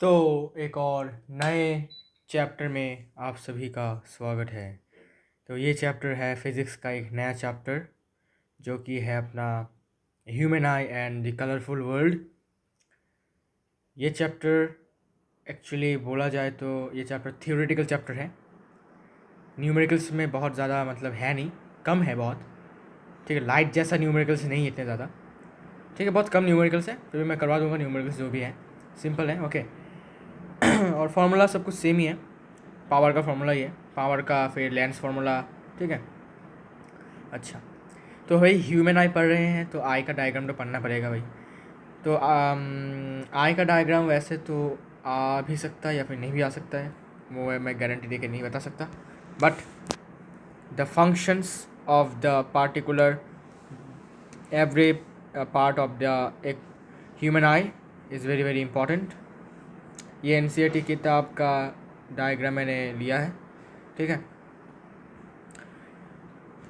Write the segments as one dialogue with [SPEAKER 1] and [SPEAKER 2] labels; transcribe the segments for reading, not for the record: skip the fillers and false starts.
[SPEAKER 1] तो एक और नए चैप्टर में आप सभी का स्वागत है। तो ये चैप्टर है फिज़िक्स का एक नया चैप्टर जो कि है अपना human I and the colourful world. ये चैप्टर एक्चुअली बोला जाए तो ये चैप्टर थियोरेटिकल चैप्टर है। न्यूमेरिकल्स में बहुत ज़्यादा मतलब है नहीं, कम है बहुत। ठीक है, लाइट जैसा न्यूमेरिकल्स नहीं है इतने ज़्यादा। ठीक है, बहुत कम न्यूमेरिकल्स है, फिर भी मैं करवा दूंगा। न्यूमेरिकल्स जो भी है सिंपल है, ओके। और फार्मूला सब कुछ सेम ही है। पावर का फार्मूला ही है, पावर का, फिर लेंस फार्मूला। ठीक है, अच्छा। तो भाई ह्यूमन आई पढ़ रहे हैं तो आई का डायग्राम तो पढ़ना पड़ेगा भाई। तो आई का डायग्राम वैसे तो आ भी सकता है या फिर नहीं भी आ सकता है, वो मैं गारंटी दे के नहीं बता सकता। But the functions of the particular every part of the एक human eye is very very important. ये एनसीईआरटी किताब का डायग्राम मैंने लिया है, ठीक है।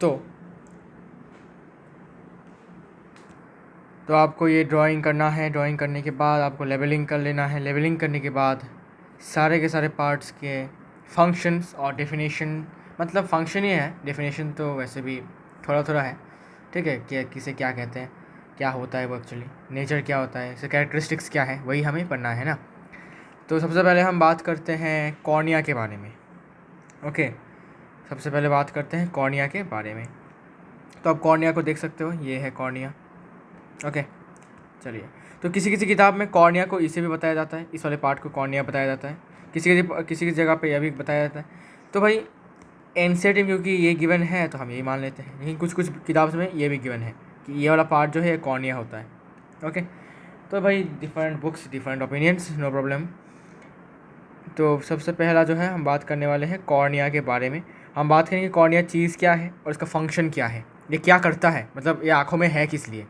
[SPEAKER 1] तो आपको ये ड्राइंग करना है। ड्राइंग करने के बाद आपको लेवलिंग कर लेना है। लेवलिंग करने के बाद सारे के सारे पार्ट्स के फंक्शंस और डेफिनेशन, मतलब फंक्शन ही है, डेफिनेशन तो वैसे भी थोड़ा थोड़ा है, ठीक है। कि किसे क्या कहते हैं, क्या होता है वो एक्चुअली, नेचर क्या होता है, इसके कैरेक्टरिस्टिक्स क्या है, वही हमें पढ़ना है ना। तो सबसे पहले हम बात करते हैं कॉर्निया के बारे में, ओके। सबसे पहले बात करते हैं कॉर्निया के बारे में। तो आप कॉर्निया को देख सकते हो, ये है कॉर्निया, ओके। चलिए, तो किसी किसी किताब में कॉर्निया को इसे भी बताया जाता है, इस वाले पार्ट को कॉर्निया बताया जाता है, किसी जगह पे यह भी बताया जाता है। तो भाई एनसीईआरटी में क्योंकि ये गिवन है तो हम यही मान लेते हैं, लेकिन कुछ कुछ किताब में ये भी गिवन है कि ये वाला पार्ट जो है कॉर्निया होता है, ओके। तो भाई different books, different opinions, no problem. तो सबसे पहला जो है हम बात करने वाले हैं कॉर्निया के बारे में। हम बात करेंगे कॉर्निया चीज़ क्या है और इसका फंक्शन क्या है, ये क्या करता है, मतलब ये आँखों में है किस लिए,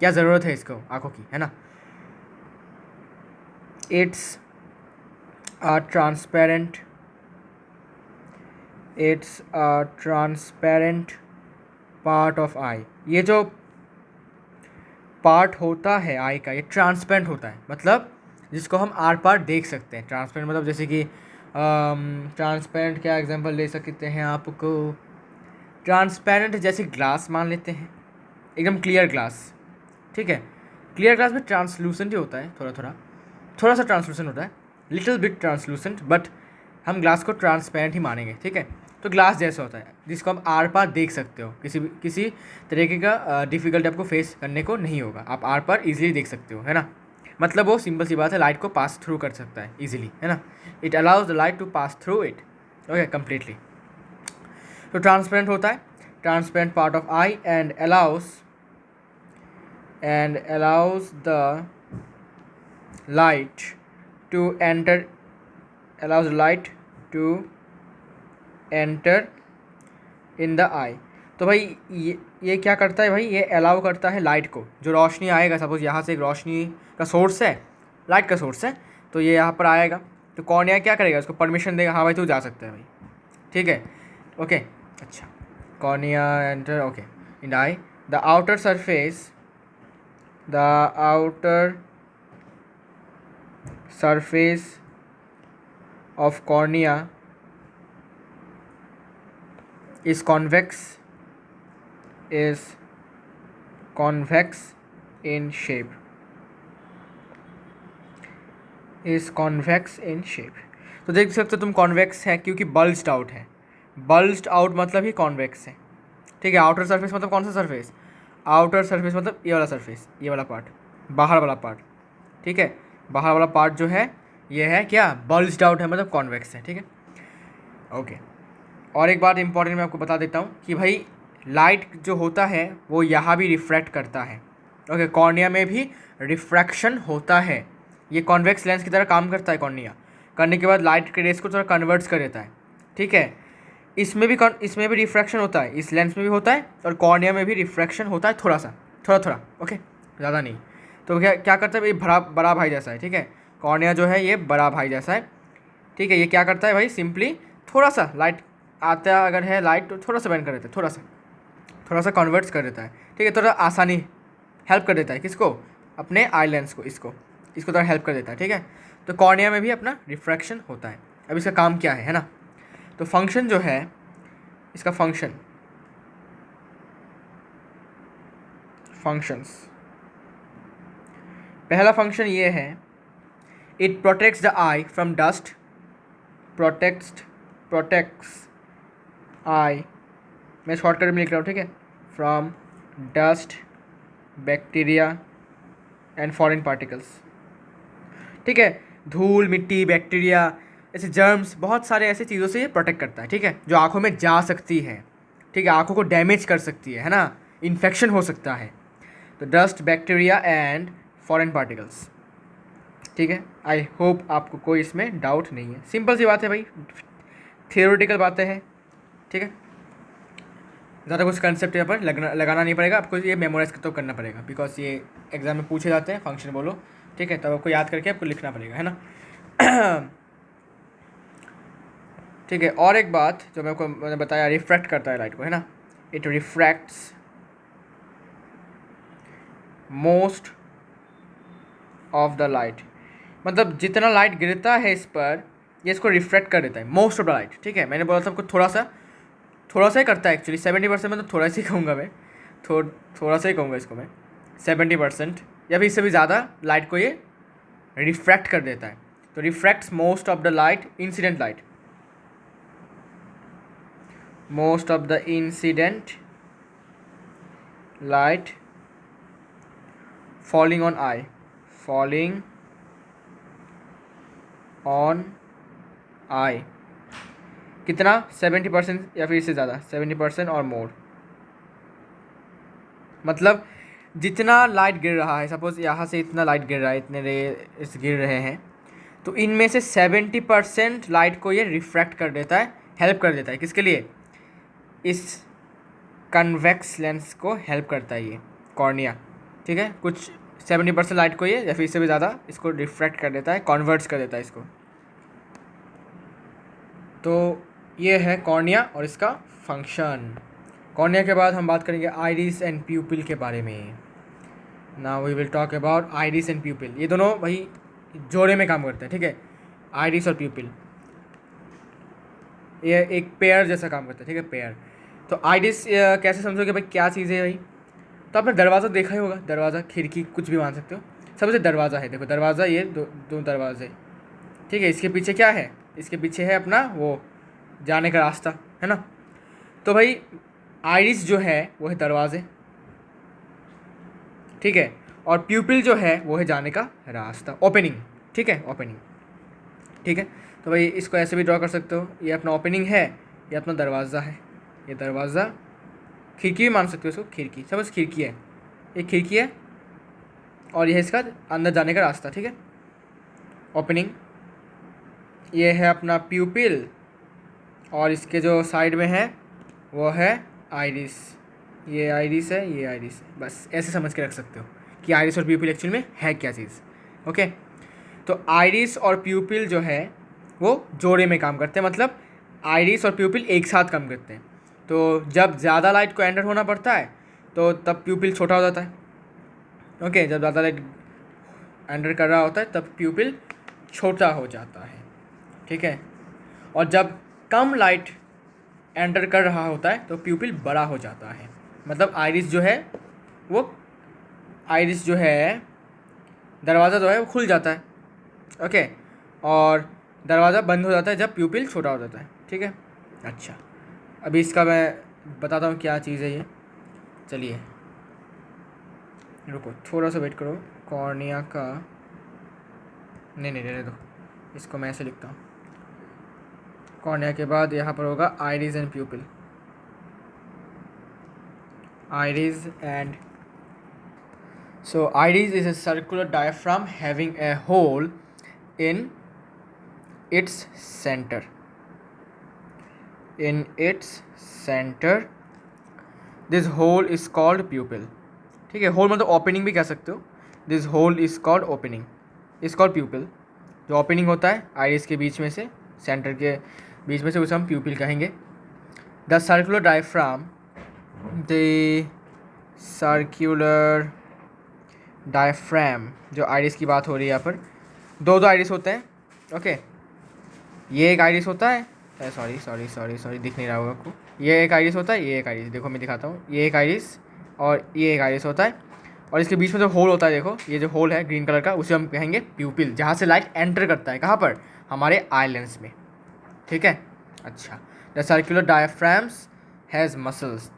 [SPEAKER 1] क्या ज़रूरत है इसको आँखों की, है ना। It's a transparent part of eye. ये जो पार्ट होता है आई का, ये ट्रांसपेरेंट होता है, मतलब जिसको हम आर पार देख सकते हैं। ट्रांसपेरेंट मतलब जैसे कि ट्रांसपेरेंट क्या एग्जांपल ले सकते हैं आपको, ट्रांसपेरेंट जैसे ग्लास मान लेते हैं, एकदम क्लियर ग्लास, ठीक है। क्लियर ग्लास में ट्रांसलूसेंट ही होता है, थोड़ा सा ट्रांसलूसेंट होता है, लिटिल बिट ट्रांसलूसेंट, बट हम ग्लास को ट्रांसपेरेंट ही मानेंगे, ठीक है। तो ग्लास जैसा होता है जिसको हम आर पार देख सकते हो, किसी तरीके का डिफ़िकल्टी आपको फेस करने को नहीं होगा, आप आर पार ईजिली देख सकते हो, है ना। मतलब वो सिंपल सी बात है, लाइट को पास थ्रू कर सकता है ईजिली, है ना। It allows the light to pass through it, okay, completely. तो ट्रांसपेरेंट होता है, transparent part of eye and allows the light to enter in the eye। तो भाई ये क्या करता है भाई, ये अलाउ करता है लाइट को, जो रोशनी आएगा, सपोज यहाँ से एक रोशनी का सोर्स है, लाइट का सोर्स है, तो ये यहाँ पर आएगा, तो कॉर्निया क्या करेगा, उसको परमिशन देगा, हाँ भाई तू जा सकता है भाई, ठीक है, ओके। अच्छा, cornea enter, okay, in I the outer surface of cornea is convex in shape, तो देख सकते हो तुम कॉन्वेक्स है क्योंकि बल्ज्ड आउट है। बल्ज्ड आउट मतलब ही कॉन्वेक्स है, ठीक है। आउटर सरफेस मतलब कौन सा सरफेस, आउटर सरफेस मतलब ये वाला सरफेस, ये वाला पार्ट, बाहर वाला पार्ट, ठीक है। बाहर वाला पार्ट जो है ये है क्या, बल्ज्ड आउट है, मतलब कॉन्वेक्स है, ठीक है, ओके। और एक बात इंपॉर्टेंट मैं आपको बता देता हूँ कि भाई लाइट जो होता है वो यहाँ भी रिफ्रैक्ट करता है, ओके। कॉर्निया में भी रिफ्रैक्शन होता है, ये कॉन्वेक्स लेंस की तरह काम करता है कॉर्निया, करने के बाद लाइट के रेस को थोड़ा कन्वर्ट्स कर देता है, ठीक है। इसमें भी रिफ्रैक्शन होता है, इस लेंस में भी होता है, और कॉर्निया में भी रिफ्रैक्शन होता है, थोड़ा, ओके, ज़्यादा नहीं। तो क्या करता है भाई, बड़ा भाई जैसा है, ठीक है। कॉर्निया जो है ये बड़ा भाई जैसा है, ठीक है। ये क्या करता है भाई, सिंपली थोड़ा सा लाइट आता है अगर है लाइट, तो थोड़ा सा बेंड कर देता है, थोड़ा सा कन्वर्ट्स कर देता है, ठीक है। थोड़ा आसानी हेल्प कर देता है किसको, अपने आई लेंस को, इसको, इसको थोड़ा हेल्प कर देता है, ठीक है। तो कॉर्निया में भी अपना रिफ्रैक्शन होता है। अब इसका काम क्या है ना, तो फंक्शन जो है इसका फंक्शंस, पहला फंक्शन ये है, it protects the eye from dust, protects eye, मैं शॉर्टकट में लिख रहा हूँ, ठीक है, from dust, bacteria and foreign particles, ठीक है। धूल, मिट्टी, बैक्टीरिया, ऐसे जर्म्स, बहुत सारे ऐसे चीज़ों से ये प्रोटेक्ट करता है, ठीक है, जो आँखों में जा सकती है, ठीक है, आँखों को डैमेज कर सकती है ना, इन्फेक्शन हो सकता है। तो dust, bacteria and foreign particles, ठीक है। आई होप आपको कोई इसमें डाउट नहीं है, सिंपल सी बात है भाई, थियोरेटिकल बातें हैं, ठीक है। ज़्यादा कुछ कंसेप्ट यहाँ पर लगाना नहीं पड़ेगा आपको, ये मेमोराइज तो करना पड़ेगा, बिकॉज ये एग्जाम में पूछे जाते हैं, फंक्शन बोलो, ठीक है, तब आपको याद करके आपको लिखना पड़ेगा, है ना। ठीक है, और एक बात जो मैंने बताया, रिफ्रैक्ट करता है लाइट को, है ना, it refracts most of the light, मतलब जितना लाइट गिरता है इस पर, ये इसको रिफ्रैक्ट कर देता है, मोस्ट ऑफ द लाइट, ठीक है। मैंने बोला था आपको थोड़ा सा ही करता है एक्चुअली, 70% में, तो थोड़ा सा ही कहूँगा मैं, थोड़ा सा ही कहूँगा इसको मैं, 70% या फिर इससे भी ज़्यादा लाइट को ये रिफ्रैक्ट कर देता है। तो refracts most of the light, incident light, most of the incident light falling on I, falling on I, कितना, 70% या फिर इससे ज़्यादा, 70% और मोर, मतलब जितना लाइट गिर रहा है, सपोज यहाँ से इतना लाइट गिर रहा है, इतने रेस गिर रहे हैं, तो इनमें से 70% लाइट को ये रिफ्रैक्ट कर देता है, हेल्प कर देता है, किसके लिए, इस कन्वेक्स लेंस को हेल्प करता है ये कॉर्निया, ठीक है। कुछ 70% लाइट को ये या फिर इससे भी ज़्यादा इसको रिफ्रैक्ट कर देता है, कन्वर्ट्स कर देता है इसको। तो ये है कॉर्निया और इसका फंक्शन। कॉर्निया के बाद हम बात करेंगे आइरिस एंड प्यूपिल के बारे में। Now we will talk about iris and pupil, ये दोनों भाई जोड़े में काम करते हैं, ठीक है, आइरिस और प्यूपिल, ये एक पेयर जैसा काम करता है, ठीक है, पेयर। तो आइरिस कैसे समझोगे भाई, क्या चीज़ है भाई, तो आपने दरवाज़ा देखा ही होगा, दरवाज़ा, खिड़की, कुछ भी मान सकते हो, सबसे दरवाज़ा है, देखो दरवाज़ा, ये दो दरवाजे, ठीक है। इसके पीछे क्या है, इसके पीछे है अपना वो जाने का रास्ता, है ना। तो भाई आइरिस जो है वो है दरवाजे, ठीक है, और प्यूपिल जो है वो है जाने का रास्ता, ओपनिंग, ठीक है, ओपनिंग, ठीक है। तो भाई इसको ऐसे भी ड्रॉ कर सकते हो, ये अपना ओपनिंग है, ये अपना दरवाज़ा है, ये दरवाज़ा, खिड़की भी मान सकते हो इसको, खिड़की, सब खिड़की है, एक खिड़की है और यह इसका अंदर जाने का रास्ता, ठीक है, ओपनिंग। ये है अपना प्यूपिल और इसके जो साइड में है वो है आइरिस, ये आइरिस है, ये आइरिस है, बस ऐसे समझ के रख सकते हो कि आइरिस और प्यूपिल एक्चुअली में है क्या चीज़, ओके। तो आइरिस और प्यूपिल जो है वो जोड़े में काम करते हैं, मतलब आइरिस और प्यूपिल एक साथ काम करते हैं। तो जब ज़्यादा लाइट को एंटर होना पड़ता है तो तब प्यूपिल छोटा हो जाता है, ओके, जब ज़्यादा लाइट एंटर कर रहा होता है तब प्यूपिल छोटा हो जाता है, ठीक है। और जब कम लाइट एंटर कर रहा होता है तो प्यूपिल बड़ा हो जाता है, मतलब आइरिस जो है वो, आइरिस जो है, दरवाज़ा जो है वो खुल जाता है, ओके, और दरवाज़ा बंद हो जाता है जब प्यूपिल छोटा हो जाता है, ठीक है। अच्छा, अभी इसका मैं बताता हूँ क्या चीज़ है ये, चलिए रुको थोड़ा सा वेट करो, कॉर्निया का, नहीं रहने दो, इसको मैं ऐसे लिखता हूँ, कॉर्निया के बाद यहाँ पर होगा iris and प्यूपिल, iris and so iris is a circular diaphragm having a hole in its center, this hole is called pupil, ठीक है। होल मतलब ओपनिंग भी कह सकते हो, this hole is called opening, is called pupil, जो opening होता है आइरिस के बीच में से, सेंटर के बीच में से, उसे हम प्यूपिल कहेंगे। द सर्कुलर डायफ्राम, जो आइरिस की बात हो रही है यहाँ पर, दो आइरिस होते हैं। ओके, ये एक आइरिस होता है, सॉरी सॉरी सॉरी सॉरी दिख नहीं रहा होगा आपको, ये एक आइरिस होता है, ये एक आइरिस, देखो मैं दिखाता हूँ, ये एक आइरिस और ये एक आइरिस होता है, और इसके बीच में जो होल होता है, देखो ये जो होल है ग्रीन कलर का, उसे हम कहेंगे प्यूपिल, जहाँ से लाइट एंटर करता है, कहाँ पर, हमारे आई लेंस में। ठीक है, अच्छा। The circular diaphragms has muscles,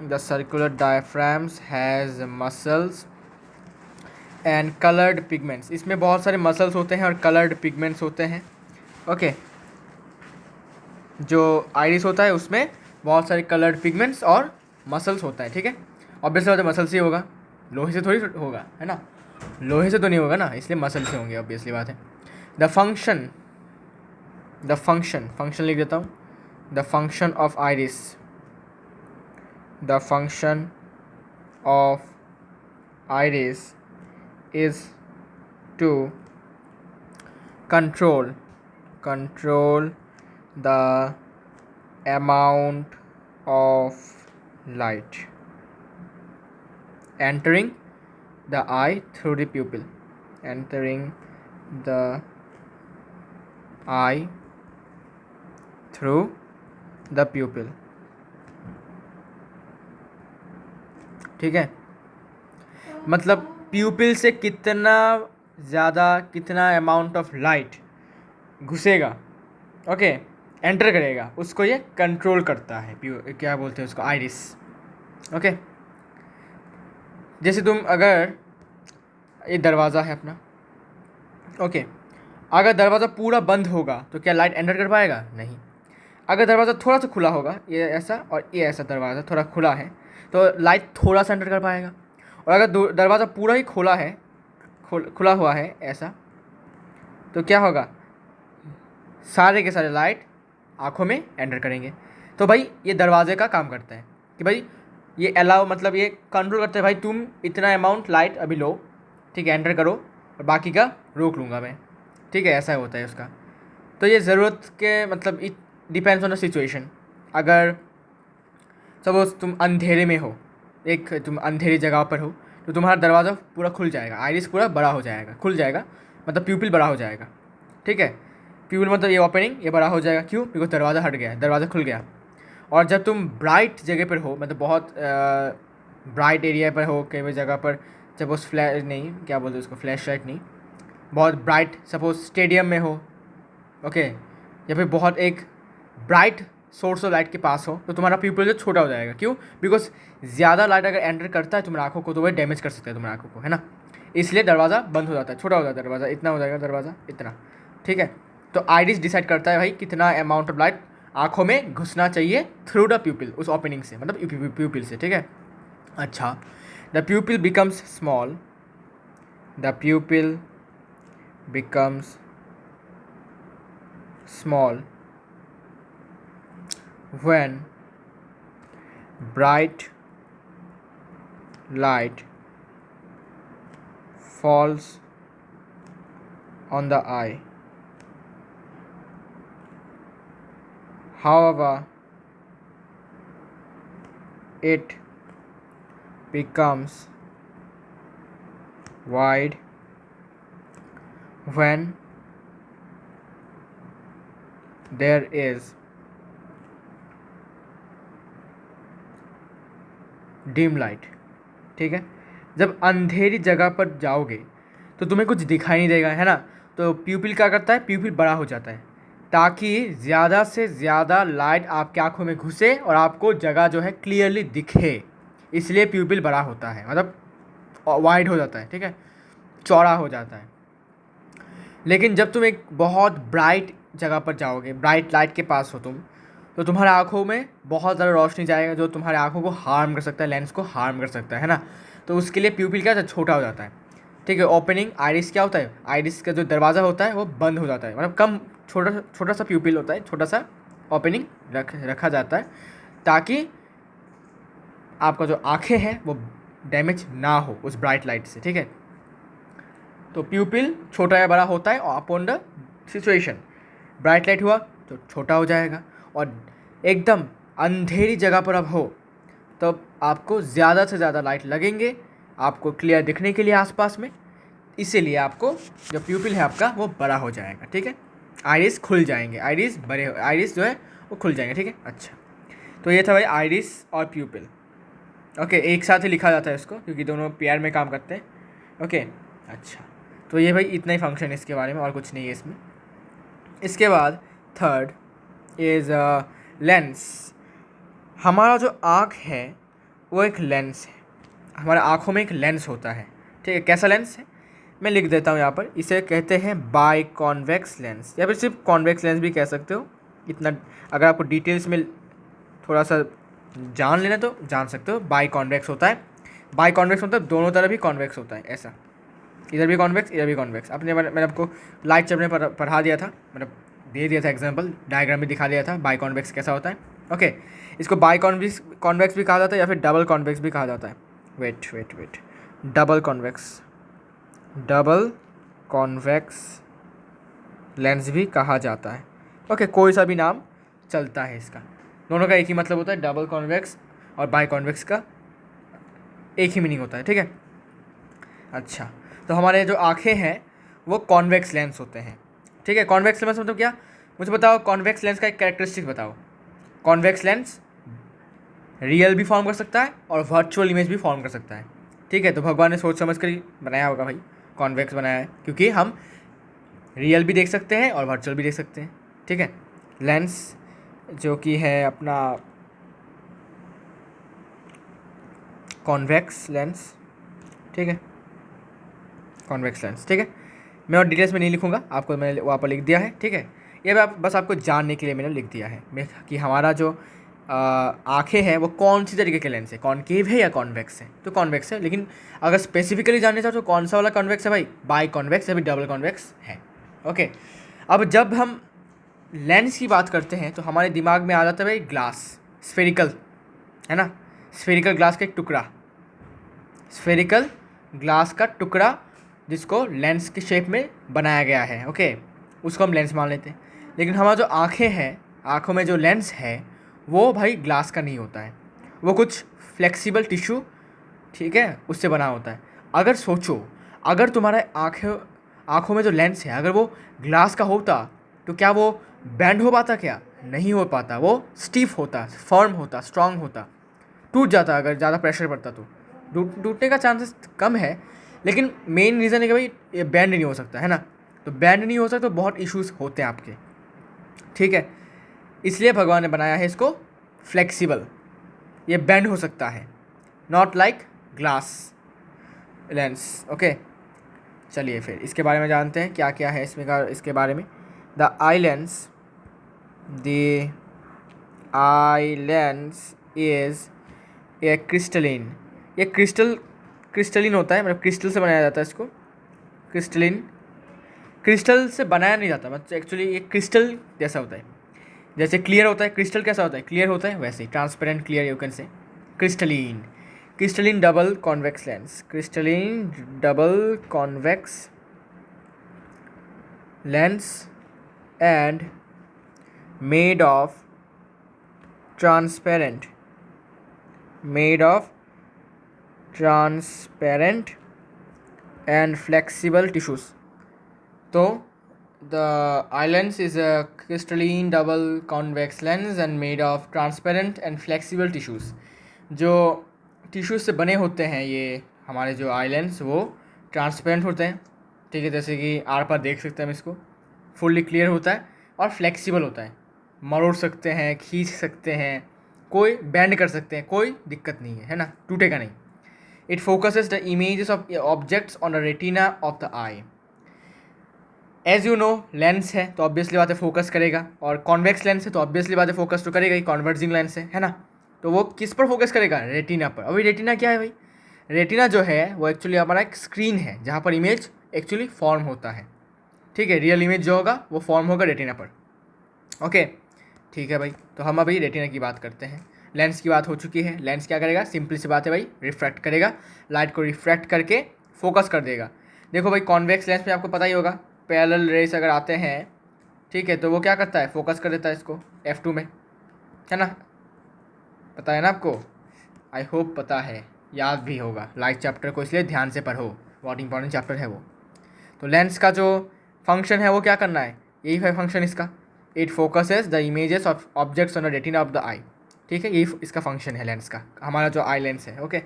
[SPEAKER 1] the circular diaphragms has muscles and coloured pigments, इसमें बहुत सारे मसल्स होते हैं और कलर्ड पिगमेंट्स होते हैं। ओके, जो आइरिस होता है उसमें बहुत सारे कलर्ड पिगमेंट्स और मसल्स होता है। ठीक है, ऑब्वियसली बात है मसल्स ही होगा, लोहे से थोड़ी होगा, है ना, लोहे से तो नहीं होगा ना, इसलिए मसल्स से होंगे, ऑब्वियसली बात है। द फंक्शन लिख देता हूँ, the function of iris, the function of iris is to control the amount of light entering the eye through the pupil, entering the eye through the pupil। ठीक है, मतलब प्यूपिल से कितना ज़्यादा, कितना अमाउंट ऑफ लाइट घुसेगा, ओके, एंटर करेगा, उसको ये कंट्रोल करता है, क्या बोलते हैं उसको, आइरिस। ओके, जैसे तुम अगर ये दरवाज़ा है अपना, ओके, अगर दरवाज़ा पूरा बंद होगा तो क्या लाइट एंटर कर पाएगा? नहीं। अगर दरवाज़ा थोड़ा सा खुला होगा, ये ऐसा और ये ऐसा दरवाज़ा थोड़ा खुला है, तो लाइट थोड़ा सा एंटर कर पाएगा। और अगर दरवाज़ा पूरा ही खुला है, खुला हुआ है ऐसा, तो क्या होगा, सारे के सारे लाइट आँखों में एंटर करेंगे। तो भाई ये दरवाजे का काम करता है कि भाई ये अलाउ, मतलब ये कंट्रोल करता है, भाई तुम इतना अमाउंट लाइट अभी लो, ठीक है, एंटर करो, और बाकी का रोक लूँगा मैं। ठीक है, ऐसा होता है उसका। तो ये ज़रूरत के, मतलब it depends on the situation. अगर सपोज तुम अंधेरे में हो, तुम अंधेरी जगह पर हो, तो तुम्हारा दरवाज़ा पूरा खुल जाएगा, आइरिस पूरा बड़ा हो जाएगा, खुल जाएगा, मतलब प्यूपिल बड़ा हो जाएगा। ठीक है, प्यूपिल मतलब ये ओपनिंग, ये बड़ा हो जाएगा, क्यों? बिकॉज दरवाज़ा हट गया, दरवाज़ा खुल गया। और जब तुम ब्राइट जगह पर हो, मतलब बहुत ब्राइट एरिया पर हो, कई जगह पर, सपोज नहीं, क्या बोलते उसको, फ्लैश लाइट नहीं, बहुत ब्राइट, सपोज स्टेडियम में हो, ओके, या फिर बहुत एक ब्राइट सोर्स ऑफ लाइट के पास हो, तो तुम्हारा प्यूपिल जो छोटा हो जाएगा, क्यों? बिकॉज ज़्यादा लाइट अगर एंटर करता है तुम्हारी आँखों को, तो वह डैमेज कर सकता है तुम्हारी आँखों को, है ना, इसलिए दरवाज़ा बंद हो जाता है, छोटा हो जाता है दरवाज़ा, इतना हो जाएगा दरवाज़ा, इतना। ठीक है, तो आइरिस डिसाइड करता है भाई कितना अमाउंट ऑफ लाइट आँखों में घुसना चाहिए थ्रू द प्यूपिल, उस ओपनिंग से, मतलब प्यूपिल से। ठीक है, अच्छा। The प्यूपिल becomes small, the प्यूपिल becomes small when bright light falls on the eye. However, it becomes wide when there is dim light. ठीक है, जब अंधेरी जगह पर जाओगे तो तुम्हें कुछ दिखाई नहीं देगा, है ना, तो प्यूपिल क्या करता है, प्यूपिल बड़ा हो जाता है, ताकि ज़्यादा से ज़्यादा लाइट आपकी आँखों में घुसे और आपको जगह जो है क्लियरली दिखे, इसलिए प्यूपिल बड़ा होता है, मतलब वाइड हो जाता है। ठीक है, चौड़ा हो जाता है। लेकिन जब तुम एक बहुत ब्राइट जगह पर जाओगे, ब्राइट लाइट के पास हो तुम, तो तुम्हारे आँखों में बहुत ज़्यादा रोशनी जाएगा, जो तुम्हारे आँखों को हार्म कर सकता है, लेंस को हार्म कर सकता है ना, तो उसके लिए प्यूपिल क्या छोटा हो जाता है। ठीक है, ओपनिंग आइरिस क्या होता है, आइरिस का जो दरवाज़ा होता है वो बंद हो जाता है, मतलब कम छोटा सा प्यूपिल होता है, छोटा सा ओपनिंग रखा जाता है, ताकि आपका जो आँखें हैं वो डैमेज ना हो उस ब्राइट लाइट से। ठीक है, तो प्यूपिल छोटा या बड़ा होता है upon the situation. Bright light हुआ तो छोटा हो जाएगा, और एकदम अंधेरी जगह पर अब हो तो आपको ज़्यादा से ज़्यादा लाइट लगेंगे, आपको क्लियर दिखने के लिए आसपास में, इसीलिए आपको जो प्यूपिल है आपका वो बड़ा हो जाएगा, ठीक है। आइरिस खुल जाएंगे, आइरिस जो है वो खुल जाएंगे, ठीक है। अच्छा, तो ये था भाई आइरिस और प्यूपिल। ओके, एक साथ ही लिखा जाता है इसको क्योंकि दोनों पेयर में काम करते हैं। ओके, अच्छा, तो ये भाई इतना ही फंक्शन है इसके बारे में, और कुछ नहीं है इसमें। इसके बाद थर्ड इज़ लेंस। हमारा जो आँख है वो एक लेंस है, हमारे आँखों में एक लेंस होता है, ठीक है। कैसा लेंस है मैं लिख देता हूँ यहाँ पर, इसे कहते हैं बाई कॉन्वेक्स लेंस, या फिर सिर्फ कॉन्वेक्स लेंस भी कह सकते हो। इतना अगर आपको डिटेल्स में थोड़ा सा जान लेना तो जान सकते हो। बाई कॉन्वेक्स होता है, बाई कॉन्वेक्स मतलब दोनों तरफ ही कॉन्वेक्स होता है, ऐसा इधर भी कॉन्वेक्स इधर भी कॉन्वेक्स। मैंने आपको लाइट चैप्टर में पढ़ा दिया था, मतलब दे दिया था एग्जाम्पल, डायग्राम भी दिखा दिया था बाई कॉन्वेक्स कैसा होता है। ओके, इसको बाई कॉन्वेक्स भी कहा जाता है या फिर डबल कॉन्वेक्स भी कहा जाता है। वेट, डबल कॉन्वेक्स लेंस भी कहा जाता है। ओके, कोई सा भी नाम चलता है इसका, दोनों का एक ही मतलब होता है। डबल कॉन्वेक्स और बाई कॉन्वेक्स का एक ही मीनिंग होता है, ठीक है। अच्छा, तो हमारे जो आँखें हैं वो कॉन्वेक्स लेंस होते हैं, ठीक है। कॉन्वेक्स लेंस मतलब क्या, मुझे बताओ। कॉन्वेक्स लेंस का एक कैरेक्टरिस्टिक बताओ। कॉन्वेक्स लेंस रियल भी फॉर्म कर सकता है और वर्चुअल इमेज भी फॉर्म कर सकता है, ठीक है। तो भगवान ने सोच समझ कर ही बनाया होगा भाई, कॉन्वेक्स बनाया है क्योंकि हम रियल भी देख सकते हैं और वर्चुअल भी देख सकते हैं, ठीक है। लेंस जो कि है अपना कॉन्वेक्स लेंस, ठीक है, कॉन्वेक्स लेंस, ठीक है। मैं और डिटेल्स में नहीं लिखूंगा, आपको मैंने वहाँ पर लिख दिया है, ठीक है। ये बस आपको जानने के लिए मैंने लिख दिया है कि हमारा जो आँखें हैं वो कौन सी तरीके के लेंस है, कॉनकेव है या कॉन्वेक्स है। तो कॉन्वेक्स है, लेकिन अगर स्पेसिफिकली जानना चाहो तो कौन सा वाला कॉन्वेक्स है भाई, बाई कॉन्वेक्स या फिर डबल कॉन्वेक्स है। ओके, अब जब हम लेंस की बात करते हैं तो हमारे दिमाग में आ जाता है भाई ग्लास, स्फेरिकल, है ना। स्फेरिकल ग्लास का एक टुकड़ा, स्फेरिकल ग्लास का टुकड़ा जिसको लेंस के शेप में बनाया गया है, ओके, उसको हम लेंस मान लेते हैं। लेकिन हमारा जो आँखें हैं, आँखों में जो लेंस है वो भाई ग्लास का नहीं होता है, वो कुछ फ्लेक्सिबल टिश्यू, ठीक है, उससे बना होता है। अगर सोचो, अगर तुम्हारे आँखों में जो लेंस है अगर वो ग्लास का होता तो क्या वो बैंड हो पाता, क्या नहीं हो पाता। वो स्टीफ होता, फर्म होता, स्ट्रांग होता, टूट जाता अगर ज़्यादा प्रेशर पड़ता तो। टूटने का चांसेस कम है, लेकिन मेन रीज़न है कि भाई ये बैंड नहीं हो सकता, है ना। तो बैंड नहीं हो सकता तो बहुत इश्यूज़ होते हैं आपके, ठीक है। इसलिए भगवान ने बनाया है इसको फ्लेक्सिबल, ये बैंड हो सकता है, not like glass lens, okay. चलिए फिर इसके बारे में जानते हैं क्या क्या है इसमें का, इसके बारे में। The eye lens is a crystalline, ये क्रिस्टलिन होता है, मतलब क्रिस्टल से बनाया जाता है इसको। क्रिस्टल से बनाया नहीं जाता, मतलब एक्चुअली ये क्रिस्टल जैसा होता है, जैसे क्लियर होता है क्रिस्टल कैसा होता है, क्लियर होता है, वैसे ही transparent clear you can say. Crystalline double convex lens, crystalline double convex lens and made of transparent and flexible tissues. तो the eye lens is a crystalline double convex lens and made of transparent and flexible tissues. जो tissues से बने होते हैं ये हमारे जो eye lens वो ट्रांसपेरेंट होते हैं, ठीक है, जैसे कि आर पार देख सकते हैं हम इसको, फुल्ली क्लियर होता है और फ्लेक्सिबल होता है, मरोड़ सकते हैं, खींच सकते हैं, कोई बैंड कर सकते हैं, कोई दिक्कत नहीं है ना, टूटेगा नहीं। It focuses the images of objects on the retina of the eye. As you know lens है तो ऑब्वियसली बात है फोकस करेगा, और कॉन्वेक्स लेंस है तो ऑब्वियसली बात है फोकस तो करेगा ही, कॉन्वर्जिंग लेंस है ना। तो वो किस पर फोकस करेगा, रेटिना पर। अभी रेटिना क्या है भाई, रेटिना जो है वो एक्चुअली हमारा एक स्क्रीन है जहाँ पर इमेज एक्चुअली फॉर्म होता है, ठीक है। रियल इमेज जो होगा वो फॉर्म होगा रेटिना पर, ओके, ठीक है भाई। तो हम अभी रेटिना की बात करते हैं, लेंस की बात हो चुकी है। लेंस क्या करेगा, सिंपल सी बात है भाई, रिफ्रैक्ट करेगा, लाइट को रिफ्रैक्ट करके फोकस कर देगा। देखो भाई कॉन्वेक्स लेंस में आपको पता ही होगा पैरेलल रेस अगर आते हैं, ठीक है, तो वो क्या करता है, फोकस कर देता है इसको F2 में, है ना, पता है ना आपको, आई होप पता है, याद भी होगा। लाइट चैप्टर को इसलिए ध्यान से पढ़ो, बहुत इंपॉर्टेंट चैप्टर है वो। तो लेंस का जो फंक्शन है वो क्या करना है, यही है फंक्शन इसका। It focuses the images of objects on the retina of the eye. ठीक है, यही इसका फंक्शन है लेंस का, हमारा जो आई लेंस है। ओके,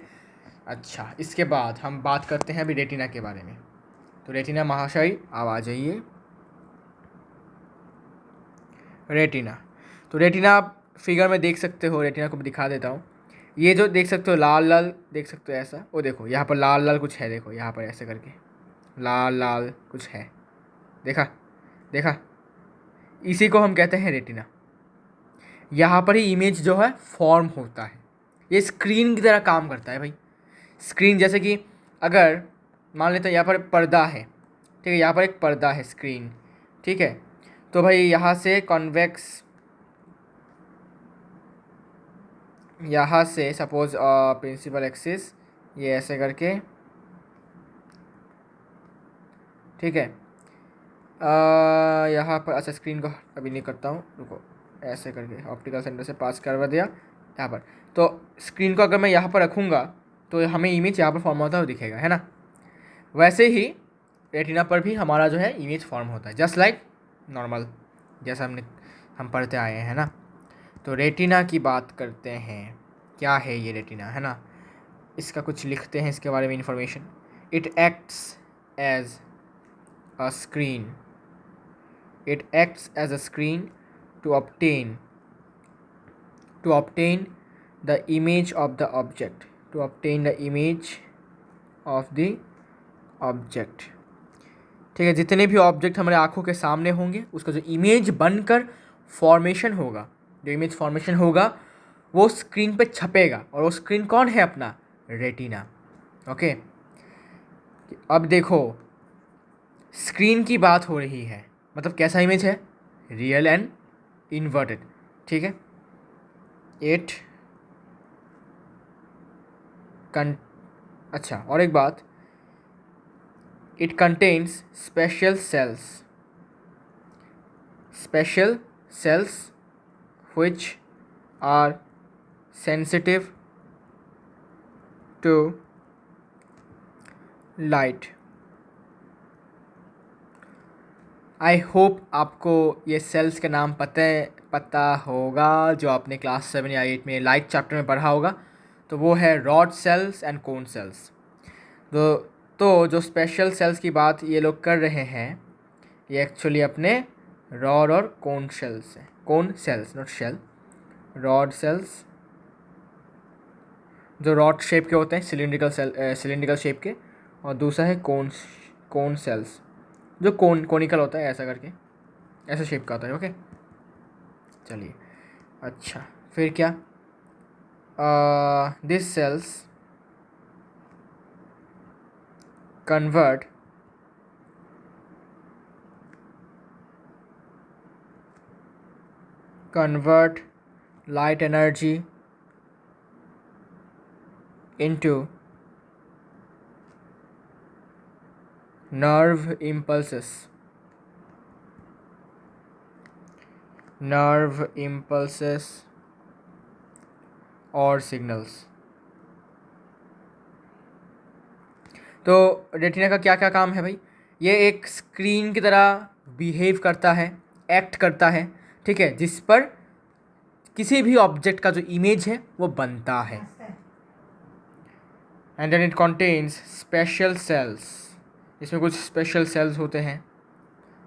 [SPEAKER 1] अच्छा, इसके बाद हम बात करते हैं अभी रेटिना के बारे में। तो रेटिना महाशय आप आ जाइए। रेटिना, तो रेटिना आप फिगर में देख सकते हो, रेटिना को भी दिखा देता हूँ। ये जो देख सकते हो लाल लाल देख सकते हो ऐसा, वो देखो यहाँ पर लाल लाल कुछ है, देखो यहाँ पर ऐसे करके लाल लाल कुछ है, देखा देखा, इसी को हम कहते हैं रेटिना। यहाँ पर ही इमेज जो है फॉर्म होता है, ये स्क्रीन की तरह काम करता है भाई। स्क्रीन जैसे कि अगर मान लेते हैं यहाँ पर पर्दा है, ठीक है, यहाँ पर एक पर्दा है स्क्रीन, ठीक है, तो भाई यहाँ से कॉन्वेक्स, यहाँ से सपोज प्रिंसिपल एक्सिस ये ऐसे करके, ठीक है, यहाँ पर, अच्छा स्क्रीन को अभी नहीं करता हूँ, रुको, ऐसे करके ऑप्टिकल सेंटर से पास करवा दिया यहाँ पर। तो स्क्रीन को अगर मैं यहाँ पर रखूँगा तो हमें इमेज यहाँ पर फॉर्म होता हुआ दिखेगा, है ना। वैसे ही रेटिना पर भी हमारा जो है इमेज फॉर्म होता है, जस्ट लाइक नॉर्मल, जैसा हम पढ़ते आए हैं ना। तो रेटिना की बात करते हैं, क्या है ये रेटिना, है ना। इसका कुछ लिखते हैं इसके बारे में information. It acts as a screen, it acts as a screen to obtain the image of the object, ठीक है। जितने भी ऑब्जेक्ट हमारे आँखों के सामने होंगे उसका जो इमेज बनकर फॉर्मेशन होगा, जो इमेज फॉर्मेशन होगा वो स्क्रीन पे छपेगा, और वो स्क्रीन कौन है, अपना रेटिना। ओके, अब देखो स्क्रीन की बात हो रही है, मतलब कैसा इमेज है, रियल एंड इन्वर्टेड, ठीक है। अच्छा, और एक बात, it contains special sales which are sensitive to light। I hope आपको ये सेल्स के नाम पता होगा, जो आपने क्लास 7 या 8 में लाइट चैप्टर में पढ़ा होगा। तो वो है rod sales and cone sales. तो जो स्पेशल सेल्स की बात ये लोग कर रहे हैं, ये एक्चुअली अपने रॉड और कोन सेल्स हैं, cone cells not shell, rod cells जो रॉड शेप के होते हैं, सिलिंड्रिकल शेप के, और दूसरा है कोन सेल्स जो कोनिकल होता है, ऐसा करके ऐसा शेप का होता है। ओके, चलिए, अच्छा फिर क्या, this cells convert light energy into nerve impulses और सिग्नल्स। तो रेटिना का क्या क्या काम है भाई, ये एक स्क्रीन की तरह बिहेव करता है, एक्ट करता है, ठीक है, जिस पर किसी भी ऑब्जेक्ट का जो इमेज है वो बनता है। And then it contains special cells, इसमें कुछ स्पेशल सेल्स होते हैं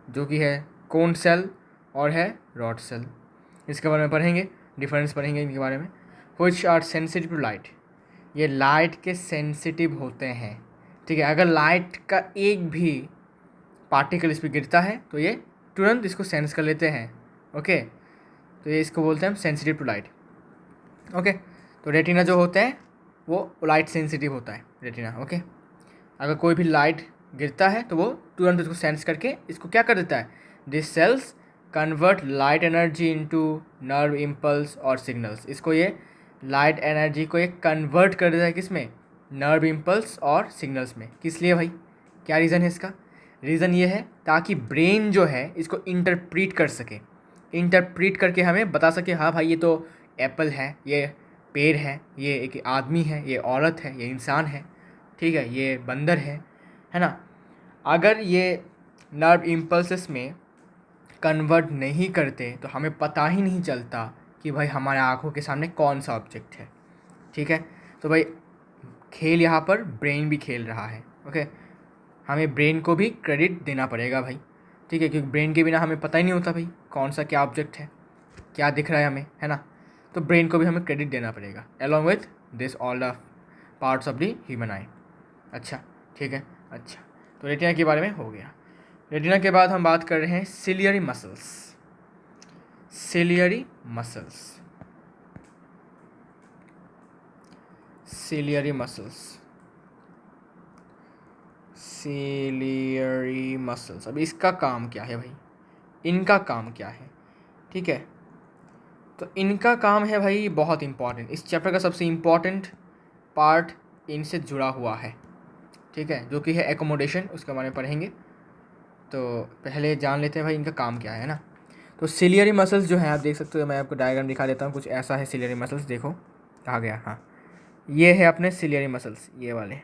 [SPEAKER 1] जो कि है कोन सेल और है रॉड सेल। इसके बारे में पढ़ेंगे, डिफरेंस पढ़ेंगे इनके बारे में। Which are sensitive to light, ये लाइट के सेंसिटिव होते हैं, ठीक है। अगर लाइट का एक भी पार्टिकल इस पर गिरता है तो ये तुरंत इसको सेंस कर लेते हैं। ओके, तो ये इसको बोलते हैं हम सेंसिटिव टू लाइट। ओके, तो रेटिना जो होता है वो लाइट सेंसिटिव होता है रेटिना। ओके, अगर कोई भी लाइट गिरता है तो वो तुरंत इसको सेंस करके इसको क्या कर देता है, this cells convert light energy into nerve impulse और सिग्नल्स। इसको ये लाइट एनर्जी को ये कन्वर्ट कर देता है किस में, नर्व इम्पल्स और सिग्नल्स में। किस लिए भाई, क्या रीज़न है इसका, रीज़न ये है ताकि ब्रेन जो है इसको इंटरप्रीट कर सके, इंटरप्रीट करके हमें बता सके, हाँ भाई ये तो एप्पल है, ये पेड़ है, ये एक आदमी है, ये औरत है, ये इंसान है, ठीक है, ये बंदर है ना। अगर ये नर्व इम्पल्सेस में कन्वर्ट नहीं करते तो हमें पता ही नहीं चलता कि भाई हमारे आँखों के सामने कौन सा ऑब्जेक्ट है, ठीक है। तो भाई खेल यहाँ पर ब्रेन भी खेल रहा है, ओके। हमें ब्रेन को भी क्रेडिट देना पड़ेगा भाई, ठीक है, क्योंकि ब्रेन के बिना हमें पता ही नहीं होता भाई कौन सा क्या ऑब्जेक्ट है, क्या दिख रहा है हमें, है ना। तो ब्रेन को भी हमें क्रेडिट देना पड़ेगा along with this all the parts of the human आई। अच्छा, ठीक है। अच्छा, तो रेटिना के बारे में हो गया। रेटिना के बाद हम बात कर रहे हैं ciliary muscles. Ciliary muscles, ciliary muscles, ciliary muscles. अब इसका काम क्या है भाई, इनका काम क्या है, ठीक है। तो इनका काम है भाई बहुत इंपॉर्टेंट, इस चैप्टर का सबसे इम्पॉर्टेंट पार्ट इनसे जुड़ा हुआ है, ठीक है, जो कि है एकोमोडेशन, उसके बारे में पढ़ेंगे। तो पहले जान लेते हैं भाई इनका काम क्या है ना। तो सिलियरी मसल्स जो हैं आप देख सकते हो, मैं आपको डायग्राम दिखा देता हूँ, कुछ ऐसा है सिलियरी मसल्स, देखो आ गया, हाँ ये है अपने सिलियरी मसल्स, ये वाले,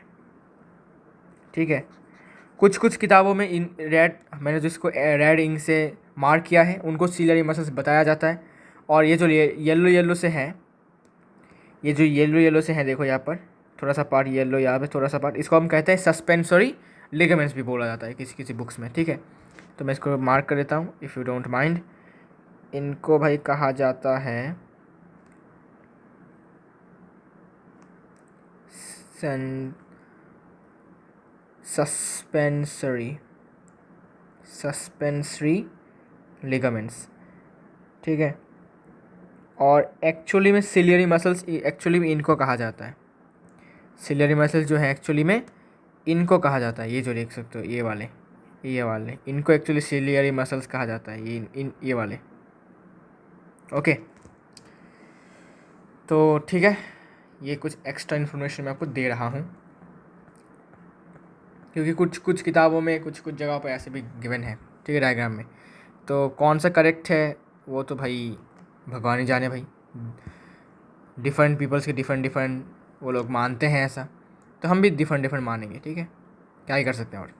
[SPEAKER 1] ठीक है। कुछ कुछ किताबों में इन रेड, मैंने जिसको रेड इंक से मार्क किया है उनको सिलियरी मसल्स बताया जाता है। और ये जो येलो येलो से है, ये जो येलो येलो से है देखो यहाँ पर थोड़ा सा पार्ट येलो, यहाँ पे थोड़ा सा पार्ट, इसको हम कहते हैं सस्पेंसरी लिगामेंट्स भी बोला जाता है किसी किसी बुक्स में, ठीक है। तो मैं इसको मार्क कर देता हूँ इफ़ यू डोंट माइंड। इनको भाई कहा जाता है सस्पेंसरी लिगामेंट्स, ठीक है। और एक्चुअली में सिलियरी मसल्स एक्चुअली में इनको कहा जाता है, सिलियरी मसल्स जो है एक्चुअली में इनको कहा जाता है, ये जो देख सकते हो ये वाले इनको एक्चुअली सिलियरी मसल्स कहा जाता है, ये वाले, ओके। तो ठीक है, ये कुछ एक्स्ट्रा इन्फॉर्मेशन मैं आपको दे रहा हूँ, क्योंकि कुछ कुछ किताबों में कुछ कुछ जगहों पर ऐसे भी गिवन है, ठीक है, डायग्राम में। तो कौन सा करेक्ट है वो तो भाई भगवान ही जाने भाई, डिफरेंट पीपल्स के डिफरेंट डिफरेंट वो लोग मानते हैं ऐसा, तो हम भी डिफरेंट डिफरेंट मानेंगे, ठीक है, क्या ही कर सकते हैं। और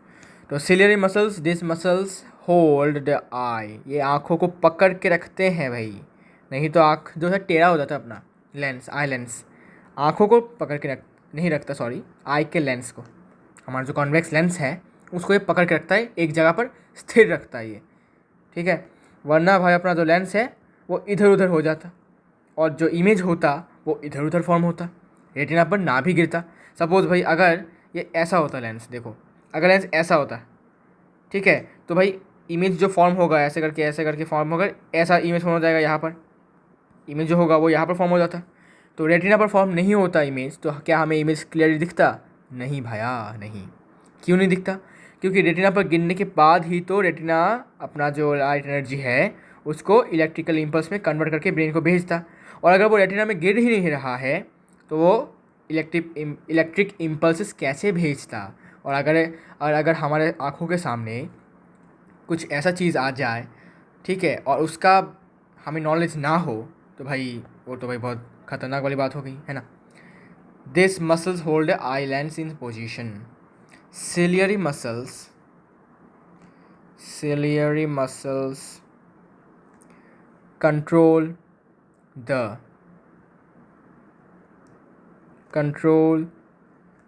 [SPEAKER 1] तो ciliary muscles, this muscles hold the eye, ये आँखों को पकड़ के रखते हैं भाई, नहीं तो आँख जो है टेढ़ा हो जाता है अपना लेंस, आई लेंस, आँखों को पकड़ के नहीं रखता, सॉरी, आई के लेंस को, हमारा जो कॉन्वेक्स लेंस है उसको ये पकड़ के रखता है, एक जगह पर स्थिर रखता है ये, ठीक है। वरना भाई अपना जो लेंस है वो इधर उधर हो जाता और जो इमेज होता वो इधर उधर फॉर्म होता, रेटिना पर ना भी गिरता। सपोज़ भाई अगर ये ऐसा होता लेंस, देखो अगर लेंस ऐसा होता, ठीक है, तो भाई इमेज जो फॉर्म होगा ऐसे करके फॉर्म होगा, ऐसा इमेज फॉर्म हो जाएगा, यहाँ पर इमेज जो होगा वो यहाँ पर फॉर्म हो जाता। तो रेटिना पर फॉर्म नहीं होता इमेज, तो क्या हमें इमेज क्लियरली दिखता? नहीं भाया, नहीं। क्यों नहीं दिखता? क्योंकि रेटिना पर गिरने के बाद ही तो रेटिना अपना जो लाइट एनर्जी है उसको इलेक्ट्रिकल इम्पल्स में कन्वर्ट करके ब्रेन को भेजता, और अगर वो रेटिना में गिर ही नहीं रहा है तो वो इलेक्ट्रिक इम्पल्स कैसे भेजता। और अगर हमारे आँखों के सामने कुछ ऐसा चीज़ आ जाए, ठीक है, और उसका हमें नॉलेज ना हो, तो भाई वो तो भाई बहुत ख़तरनाक वाली बात हो गई, है ना। This muscles hold eye lens in position, ciliary muscles control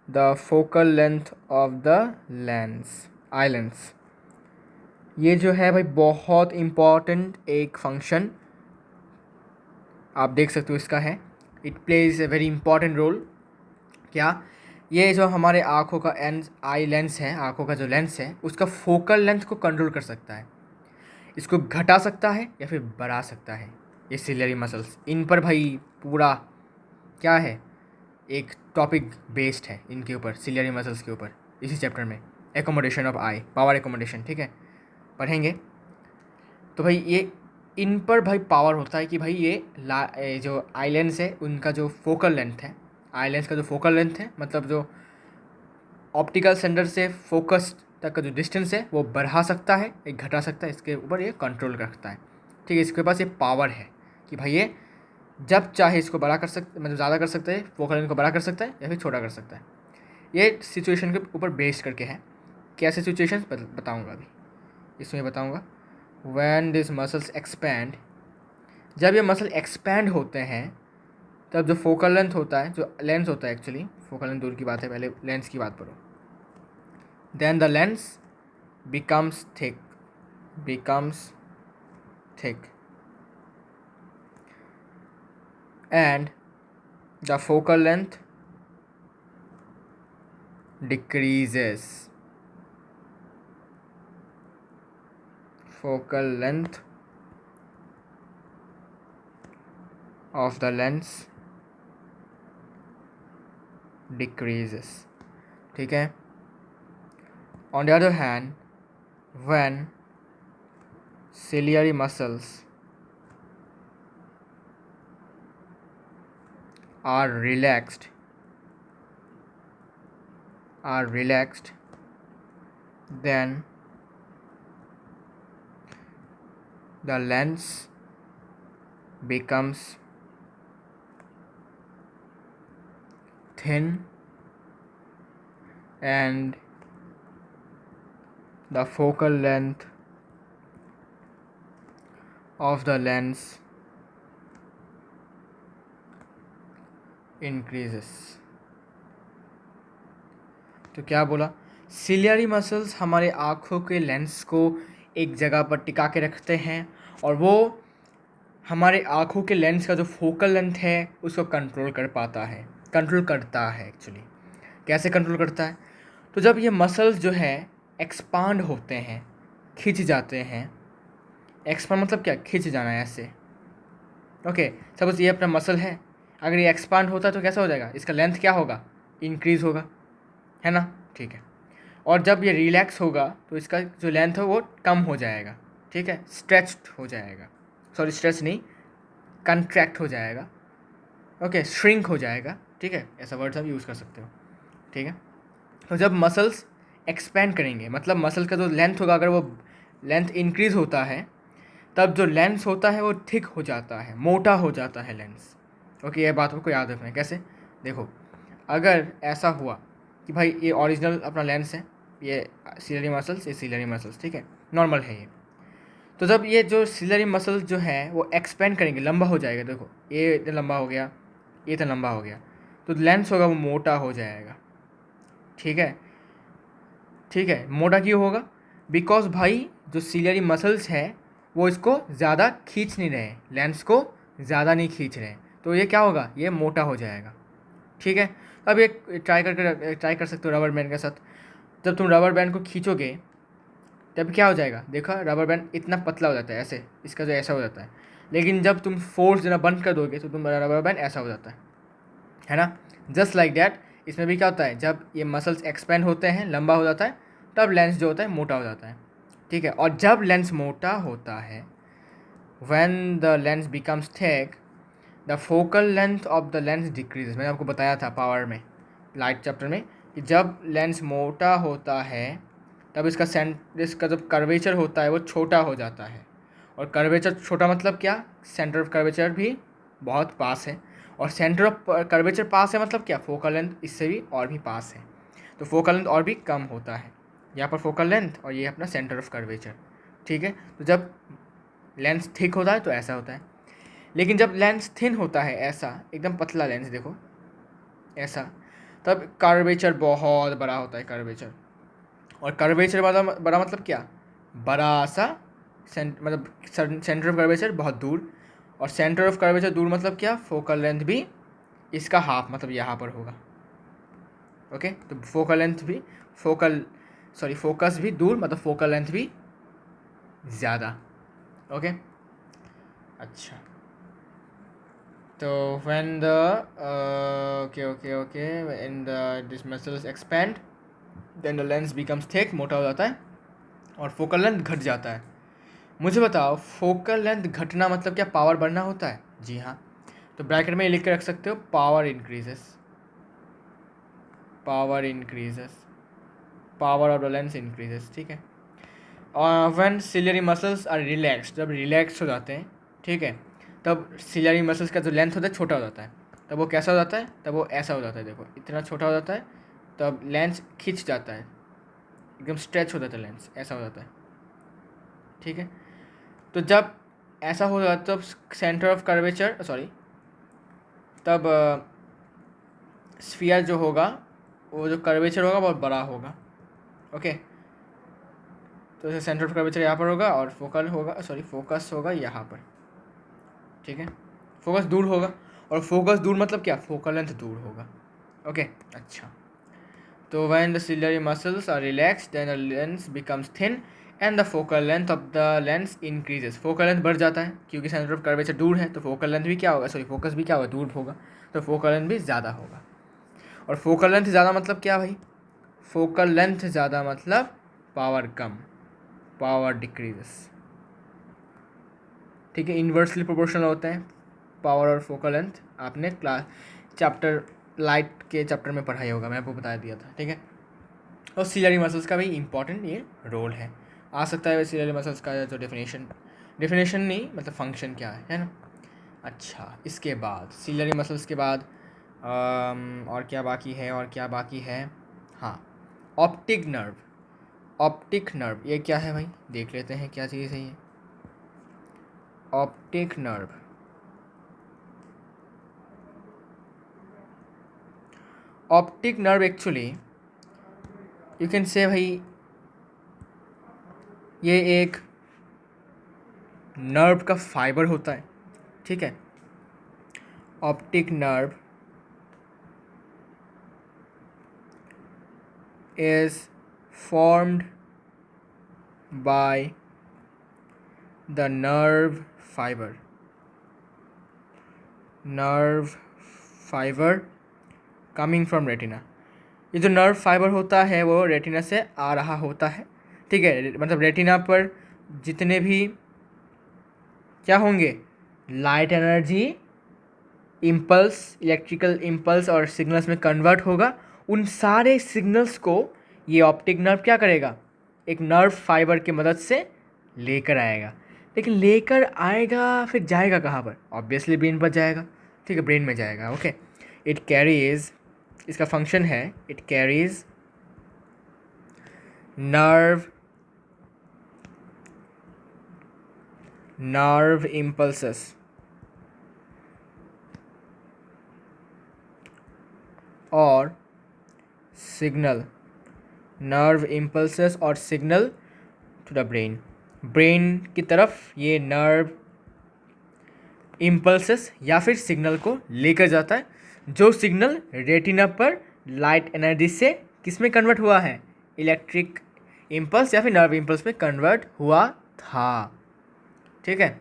[SPEAKER 1] the focal length of the lens, eye lens. ये जो है भाई बहुत इम्पॉर्टेंट एक फंक्शन आप देख सकते हो इसका है, it plays a very important role. क्या? ये जो हमारे आँखों का आई लेंस है, आँखों का जो लेंस है उसका फोकल लेंथ को कंट्रोल कर सकता है, इसको घटा सकता है या फिर बढ़ा सकता है। ये सिलियरी मसल्स, इन पर भाई पूरा क्या है, एक टॉपिक बेस्ड है इनके ऊपर, सिलियरी मसल्स के ऊपर, इसी चैप्टर में accommodation of I, power accommodation, ठीक है, पढ़ेंगे। तो भाई ये इन पर भाई पावर होता है कि भाई ये जो आई लेंस है उनका जो फोकल लेंथ है, आई लेंस का जो फोकल लेंथ है मतलब जो ऑप्टिकल सेंटर से फोकस तक का जो डिस्टेंस है वो बढ़ा सकता है या घटा सकता है, इसके ऊपर ये कंट्रोल रखता है, ठीक है। इसके पास ये पावर है कि भाई ये जब चाहे इसको बड़ा कर सकते, मतलब ज़्यादा कर सकते हैं, फोकल लेंथ को बड़ा कर सकता है या फिर छोटा कर सकता है। ये सिचुएशन के ऊपर बेस करके है। कैसे सिचुएशंस बताऊंगा अभी, इसमें बताऊंगा। व्हेन दिस मसल्स एक्सपैंड, जब ये मसल एक्सपैंड होते हैं तब जो फोकल लेंथ होता है, जो लेंस होता है एक्चुअली, फोकल लेंथ दूर की बात है, पहले लेंस की बात करो। Then the lens becomes thick and the focal length decreases. Focal length of the lens decreases. ठीक है। On the other hand, when ciliary muscles are relaxed, then the lens becomes thin and the focal length of the lens increases. तो क्या बोला, ciliary muscles हमारे आँखों के lens को एक जगह पर टिका के रखते हैं और वो हमारे आँखों के लेंस का जो फोकल लेंथ है उसको कंट्रोल करता है एक्चुअली। कैसे कंट्रोल करता है, तो जब ये मसल्स जो है एक्सपांड होते हैं, खिंच जाते हैं। एक्सपांड मतलब क्या, खिंच जाना है ऐसे। ओके, सपोज ये अपना मसल है, अगर ये एक्सपांड होता है तो कैसा हो जाएगा, इसका लेंथ क्या होगा, इंक्रीज़ होगा, है ना। ठीक है। और जब ये रिलैक्स होगा तो इसका जो लेंथ है वो कम हो जाएगा। ठीक है, स्ट्रेच्ड हो जाएगा, सॉरी स्ट्रेच नहीं, कंट्रैक्ट हो जाएगा। ओके, श्रिंक हो जाएगा। ठीक है, ऐसा वर्ड आप यूज़ कर सकते हो। ठीक है, तो जब मसल्स एक्सपेंड करेंगे, मतलब मसल का जो लेंथ होगा, अगर वो लेंथ इंक्रीज़ होता है तब जो लेंस होता है वो थिक हो जाता है, मोटा हो जाता है लेंस। ओके, ये बात आपको याद रखना है। कैसे, देखो, अगर ऐसा हुआ कि भाई ये ओरिजिनल अपना लेंस है, ये सिलरी मसल्स, ठीक है, नॉर्मल है ये। तो जब ये जो सिलरी मसल्स जो है वो एक्सपेंड करेंगे, लंबा हो जाएगा, देखो ये इतना लंबा हो गया, ये इतना लंबा हो गया, तो लेंस होगा वो मोटा हो जाएगा। ठीक है, मोटा क्यों होगा, बिकॉज भाई जो सिलरी मसल्स है वो इसको ज़्यादा खींच नहीं रहे, लेंस को ज़्यादा नहीं खींच रहे, तो ये क्या होगा, ये मोटा हो जाएगा। ठीक है, अब ये ट्राई कर सकते हो रबर बैंड के साथ। जब तुम रबर बैंड को खींचोगे तब क्या हो जाएगा, देखो रबर बैंड इतना पतला हो जाता है ऐसे, इसका जो ऐसा हो जाता है, लेकिन जब तुम फोर्स देना बंद कर दोगे तो तुम्हारा रबर बैंड ऐसा हो जाता है ना। जस्ट लाइक दैट इसमें भी क्या होता है, जब ये मसल्स एक्सपेंड होते हैं, लंबा हो जाता है, तब लेंस जो होता है मोटा हो जाता है। ठीक है, और जब लेंस मोटा होता है, when the lens becomes thick, the focal length of the lens decreases. मैंने आपको बताया था पावर में, लाइट चैप्टर में, कि जब लेंस मोटा होता है तब इसका जो कर्वेचर होता है वो छोटा हो जाता है। और कर्वेचर छोटा मतलब क्या, सेंटर ऑफ कर्वेचर भी बहुत पास है, और सेंटर ऑफ कर्वेचर पास है मतलब क्या, फोकल लेंथ इससे भी और भी पास है, तो फोकल लेंथ और भी कम होता है। यहाँ पर फोकल लेंथ और ये अपना सेंटर ऑफ कर्वेचर। ठीक है, तो जब लेंस थिक होता है तो ऐसा होता है, लेकिन जब लेंस थिन होता है, ऐसा एकदम पतला लेंस, देखो ऐसा, तब कर्वेचर बहुत बड़ा होता है, कर्वेचर। और कर्वेचर बड़ा मतलब क्या, बड़ा सा मतलब सेंटर ऑफ कर्वेचर बहुत दूर, और सेंटर ऑफ कर्वेचर दूर मतलब क्या, फोकल लेंथ भी इसका हाफ, मतलब यहाँ पर होगा। ओके, तो फोकल लेंथ भी फोकस भी दूर, मतलब फोकल लेंथ भी ज़्यादा। ओके, अच्छा, तो when the when the this muscles expand, then the lens becomes thick, मोटा हो जाता है, और फोकल लेंथ घट जाता है। मुझे बताओ, फोकल लेंथ घटना मतलब क्या, पावर बढ़ना होता है। जी हाँ, तो ब्रैकेट में लिख के रख सकते हो, power increases, power of the lens increases. ठीक है, और when ciliary muscles are relaxed, जब रिलैक्स हो जाते हैं, ठीक है, तब सिलियरी मसल्स का जो लेंथ होता है छोटा हो जाता है, तब वो कैसा हो जाता है, तब वो ऐसा हो जाता है, देखो इतना छोटा हो जाता है, तब लेंस खिंच जाता है, एकदम स्ट्रेच हो जाता है लेंस, ऐसा हो जाता है, ठीक है। तो जब ऐसा हो जाता है तब सेंटर ऑफ कर्वेचर सॉरी तब स्फीयर जो होगा, वो जो कर्वेचर होगा बहुत बड़ा होगा, ओके। तो जैसे सेंटर ऑफ कर्वेचर यहाँ पर होगा और फोकस होगा यहाँ पर, ठीक है। फोकस दूर होगा, और फोकस दूर मतलब क्या, फोकल लेंथ दूर होगा, ओके। अच्छा, तो when the ciliary muscles are relaxed then the lens becomes thin and the focal length of the lens increases। Focal length बढ़ जाता है क्योंकि सेंटर ऑफ कर्वेचर दूर है, तो फोकल लेंथ भी क्या होगा, फोकस भी क्या होगा, दूर होगा, तो फोकल लेंथ भी ज़्यादा होगा। और फोकल लेंथ ज़्यादा मतलब क्या भाई, फोकल लेंथ ज़्यादा मतलब पावर कम, पावर डिक्रीजेस, ठीक है। इन्वर्सली प्रोपोर्शनल होते हैं पावर और फोकल लेंथ, आपने क्लास चैप्टर लाइट के चैप्टर में पढ़ाई होगा, मैं आपको बता दिया था, ठीक है। और सिलियरी मसल्स का भी इम्पॉर्टेंट ये रोल है, आ सकता है सिलियरी मसल्स का जो डेफिनेशन नहीं मतलब फंक्शन क्या है ना। अच्छा, इसके बाद सिलियरी मसल्स के बाद और क्या बाकी है, हाँ, ऑप्टिक नर्व। ऑप्टिक नर्व ये क्या है भाई, देख लेते हैं क्या चीज़ है ये optic nerve. Optic nerve actually you can से भाई ये एक नर्व का फाइबर होता है, ठीक है। Optic nerve is formed by the nerve fiber coming from retina। ये जो नर्व फाइबर होता है वो रेटिना से आ रहा होता है, ठीक है। मतलब रेटिना पर जितने भी क्या होंगे, light energy, impulse, electrical impulse और सिग्नल्स में कन्वर्ट होगा, उन सारे सिग्नल्स को ये ऑप्टिक नर्व क्या करेगा, एक नर्व फाइबर की मदद से लेकर आएगा। लेकिन लेकर आएगा फिर जाएगा कहाँ पर, ऑब्वियसली ब्रेन पर जाएगा, ठीक है, ब्रेन में जाएगा, ओके। इट कैरीज, इसका फंक्शन है इट कैरीज नर्व इम्पल्सेस और सिग्नल, नर्व इम्पल्सेस और signal to the brain, brain की तरफ ये नर्व इम्पल्सेस या फिर सिग्नल को लेकर जाता है, जो सिग्नल रेटिना पर लाइट एनर्जी से किस में कन्वर्ट हुआ है, इलेक्ट्रिक इम्पल्स या फिर नर्व इम्पल्स में कन्वर्ट हुआ था, ठीक है।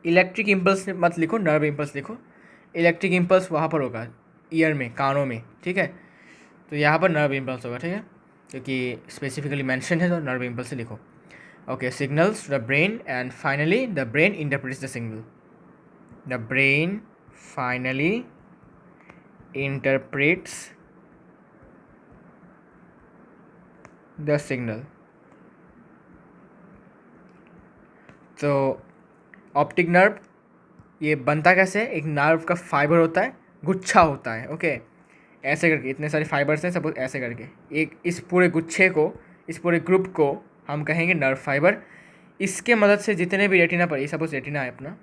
[SPEAKER 1] इलेक्ट्रिक इम्पल्स मत लिखो, नर्व इम्पल्स लिखो। इलेक्ट्रिक इम्पल्स वहाँ पर होगा ईयर में, कानों में, ठीक है। तो यहाँ पर नर्व इम्पल्स होगा, ठीक है, क्योंकि स्पेसिफिकली मेंशन है तो नर्व इम्पल्स से लिखो, okay. Signals to the brain and finally the brain interprets the signal, the brain finally interprets the signal. तो ऑप्टिक नर्व ये बनता कैसे, एक नर्व का फाइबर होता है, गुच्छा होता है, ओके, ऐसे करके इतने सारे फाइबर्स हैं सपोज, ऐसे करके एक इस पूरे गुच्छे को, इस पूरे ग्रुप को हम कहेंगे नर्व फाइबर। इसके मदद से जितने भी रेटिना पर, ये सपोज रेटिना है अपना,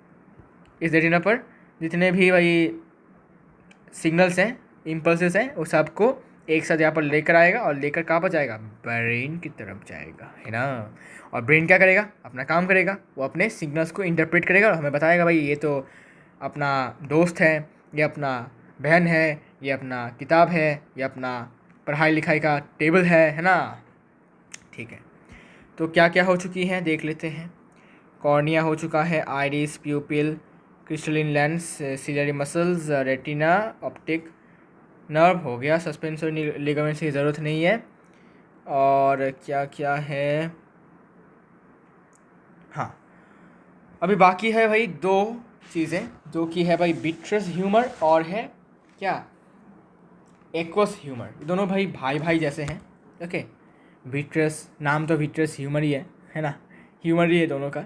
[SPEAKER 1] इस रेटिना पर जितने भी भाई सिग्नल्स हैं, इम्पल्सेस हैं, वो सबको एक साथ यहाँ पर लेकर आएगा और लेकर कहाँ पर जाएगा, ब्रेन की तरफ जाएगा, है ना। और ब्रेन क्या करेगा, अपना काम करेगा, वो अपने सिग्नल्स को इंटरप्रेट करेगा और हमें बताएगा भाई ये तो अपना दोस्त है, ये अपना बहन है, ये अपना किताब है, ये अपना पढ़ाई लिखाई का टेबल है ना, ठीक है। तो क्या क्या हो चुकी हैं देख लेते हैं। कॉर्निया हो चुका है, iris, प्यूपिल, crystalline lens, ciliary muscles, retina, optic nerve हो गया, सस्पेंसरी लिगामेंट्स की ज़रूरत नहीं है। और क्या क्या है, हाँ, अभी बाकी है भाई दो चीज़ें, जो कि है भाई विट्रस ह्यूमर और है क्या, एक्वस ह्यूमर। ये दोनों भाई भाई भाई जैसे हैं, ओके। विट्रस नाम तो विट्रस ह्यूमर ही है ना, ह्यूमर ही है दोनों का।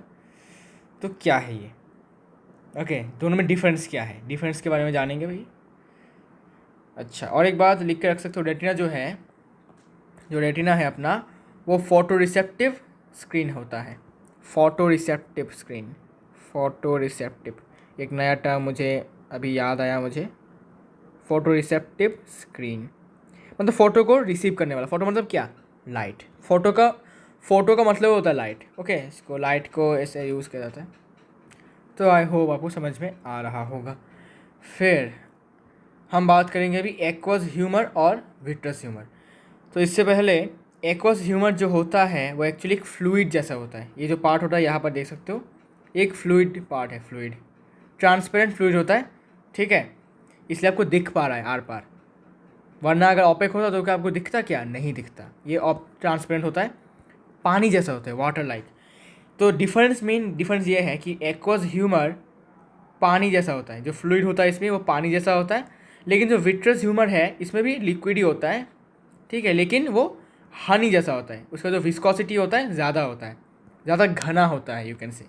[SPEAKER 1] तो क्या है ये, ओके, दोनों में डिफरेंस क्या है, डिफरेंस के बारे में जानेंगे भाई। अच्छा, और एक बात लिख के रख सकते हो, रेटिना जो है, जो रेटिना है अपना, वो फोटो रिसेप्टिव स्क्रीन होता है। Photo receptive screen, photo receptive, एक नया टर्म मुझे अभी याद आया मुझे, फोटो रिसेप्टिव स्क्रीन मतलब फ़ोटो को रिसीव करने वाला। फ़ोटो मतलब क्या, लाइट। फ़ोटो का मतलब होता है लाइट। ओके, इसको लाइट को ऐसे यूज़ किया जाता है। तो आई होप आपको समझ में आ रहा होगा। फिर हम बात करेंगे अभी एक्वस ह्यूमर और विट्रस ह्यूमर। तो इससे पहले, एक्वस ह्यूमर जो होता है वो एक्चुअली एक फ्लूइड जैसा होता है। ये जो पार्ट होता है यहाँ पर देख सकते हो, एक फ्लूइड पार्ट है, फ्लूइड, ट्रांसपेरेंट फ्लूइड होता है, ठीक है, इसलिए आपको दिख पा रहा है आर पार। वरना अगर ओपेक होता तो क्या आपको दिखता, क्या नहीं दिखता। ये ट्रांसपेरेंट होता है, पानी जैसा होता है, वाटर लाइक। तो मेन डिफरेंस ये है कि एक्वस ह्यूमर पानी जैसा होता है, जो फ्लूइड होता है इसमें वो पानी जैसा होता है। लेकिन जो विट्रस ह्यूमर है इसमें भी लिक्विड ही होता है, ठीक है, लेकिन वो हनी जैसा होता है। उसका जो विस्कोसिटी होता है ज़्यादा होता है, ज़्यादा घना होता है, यू कैन से।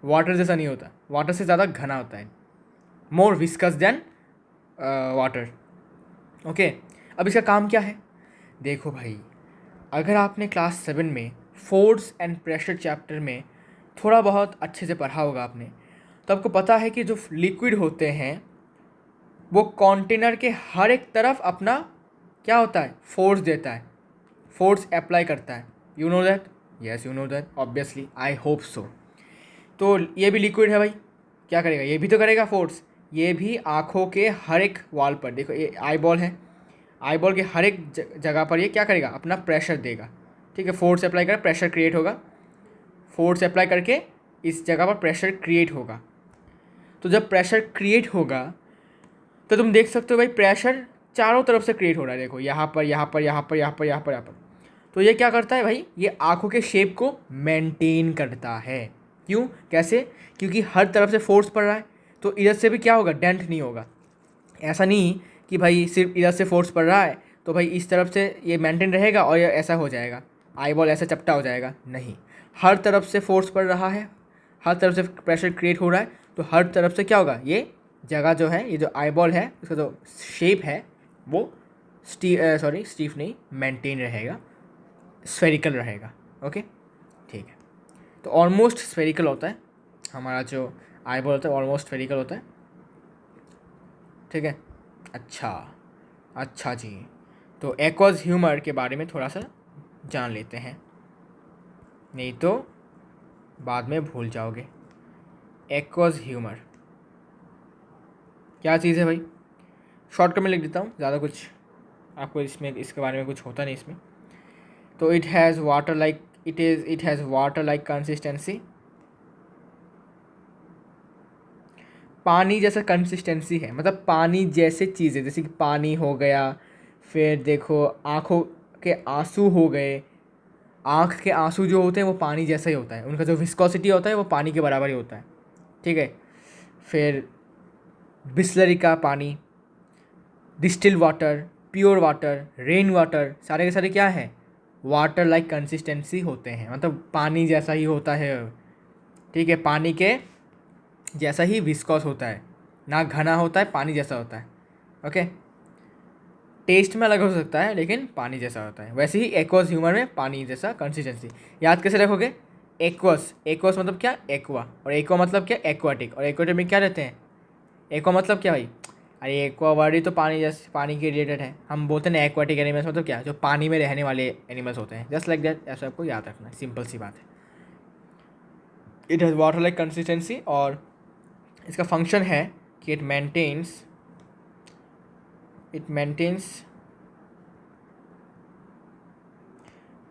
[SPEAKER 1] वाटर जैसा नहीं होता, वाटर से ज़्यादा घना होता है, more viscous than water. Okay, अब इसका काम क्या है, देखो भाई, अगर आपने क्लास 7 में फोर्स एंड प्रेशर चैप्टर में थोड़ा बहुत अच्छे से पढ़ा होगा आपने, तो आपको पता है कि जो लिक्विड होते हैं वो कंटेनर के हर एक तरफ अपना क्या होता है, फोर्स देता है, फोर्स अप्लाई करता है। You know that, yes you know that, obviously, I hope so. तो ये भी लिक्विड है भाई, क्या करेगा, ये भी तो करेगा फोर्स। ये भी आँखों के हर एक वॉल पर, देखो ये आई बॉल है, आई बॉल के हर एक जगह पर ये क्या करेगा, अपना प्रेशर देगा, ठीक है, फोर्स अप्लाई कर, प्रेशर क्रिएट होगा, फोर्स अप्लाई करके इस जगह पर प्रेशर क्रिएट होगा। तो जब प्रेशर क्रिएट होगा तो तुम देख सकते हो भाई, प्रेशर चारों तरफ से क्रिएट हो रहा है, देखो यहाँ पर, यहाँ पर, यहाँ पर, यहाँ पर, यहाँ पर, यहाँ पर। तो ये क्या करता है भाई, ये आँखों के शेप को मेंटेन करता है। क्यों, कैसे, क्योंकि हर तरफ से फोर्स पड़ रहा है, तो इधर से भी क्या होगा, डेंट नहीं होगा। ऐसा नहीं कि भाई सिर्फ इधर से फोर्स पड़ रहा है तो भाई इस तरफ से ये मेंटेन रहेगा और ये ऐसा हो जाएगा, आई बॉल ऐसा चपटा हो जाएगा, नहीं। हर तरफ से फोर्स पड़ रहा है, हर तरफ से प्रेशर क्रिएट हो रहा है, तो हर तरफ से क्या होगा, ये जगह जो है, ये जो आई बॉल है, उसका जो शेप है वो स्टीफ नहीं, मेंटेन रहेगा, स्फेरिकल रहेगा। ओके, ठीक है। तो ऑलमोस्ट स्फेरिकल होता है हमारा जो आई बॉल होता है, ऑलमोस्ट स्फेरिकल होता है, ठीक है। अच्छा, अच्छा जी, तो एक्वस ह्यूमर के बारे में थोड़ा सा जान लेते हैं, नहीं तो बाद में भूल जाओगे। एक्वस ह्यूमर क्या चीज़ है भाई, शॉर्टकट में लिख देता हूँ, ज़्यादा कुछ आपको इसमें इसके बारे में कुछ होता नहीं इसमें। तो it has water like consistency, पानी जैसा कंसिस्टेंसी है, मतलब पानी जैसे चीज़ें, जैसे कि पानी हो गया, फिर देखो आँखों के आंसू हो गए, आँख के आंसू जो होते हैं वो पानी जैसा ही होता है, उनका जो विस्कोसिटी होता है वो पानी के बराबर ही होता है, ठीक है। फिर बिस्लरी का पानी, distil water, pure water, rain water, सारे के सारे क्या है, वाटर लाइक कंसिस्टेंसी होते हैं, मतलब पानी जैसा ही होता है, ठीक है, पानी के जैसा ही विस्कॉस होता है, ना घना होता है, पानी जैसा होता है। ओके, टेस्ट में अलग हो सकता है लेकिन पानी जैसा होता है। वैसे ही एक्वस ह्यूमर में पानी जैसा कंसिस्टेंसी। याद कैसे रखोगे, एक्वस, एक्वस मतलब क्या, एक्वा, और एक्वा मतलब क्या, एक्वाटिक, और एक्वाटिक में क्या रहते हैं, एक्वा मतलब क्या भाई, अरे एक्वा वर्ड ही तो पानी जैसे, पानी के रिलेटेड है। हम बोलते हैं एक्वाटिक एनिमल्स मतलब क्या, जो पानी में रहने वाले एनिमल्स होते हैं, जस्ट लाइक दैट, ऐसा आपको याद रखना है, सिंपल सी बात है। It has water like consistency, और इसका फंक्शन है कि it maintains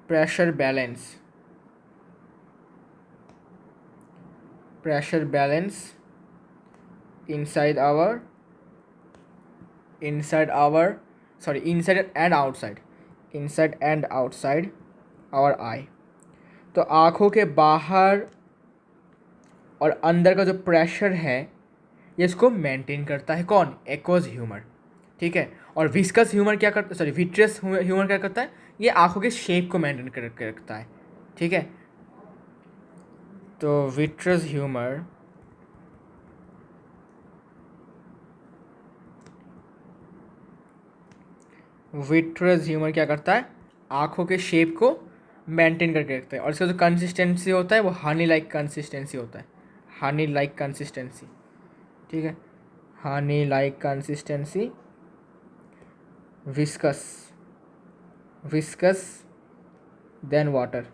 [SPEAKER 1] pressure balance inside our inside and outside our eye। तो आँखों के बाहर और अंदर का जो प्रेशर है ये इसको मेंटेन करता है, कौन, एक्वस ह्यूमर, ठीक है। और विस्कस ह्यूमर क्या करता, विट्रियस ह्यूमर क्या करता है, ये आँखों के शेप को मेंटेन कर रखता है, ठीक है। तो विट्रस ह्यूमर विट्रस ह्यूमर क्या करता है, आँखों के शेप को मेंटेन करके रखता है, और इसका जो कंसिस्टेंसी होता है वो हनी लाइक कंसिस्टेंसी होता है, हनी लाइक कंसिस्टेंसी, ठीक है, honey like consistency, viscous, viscous than water,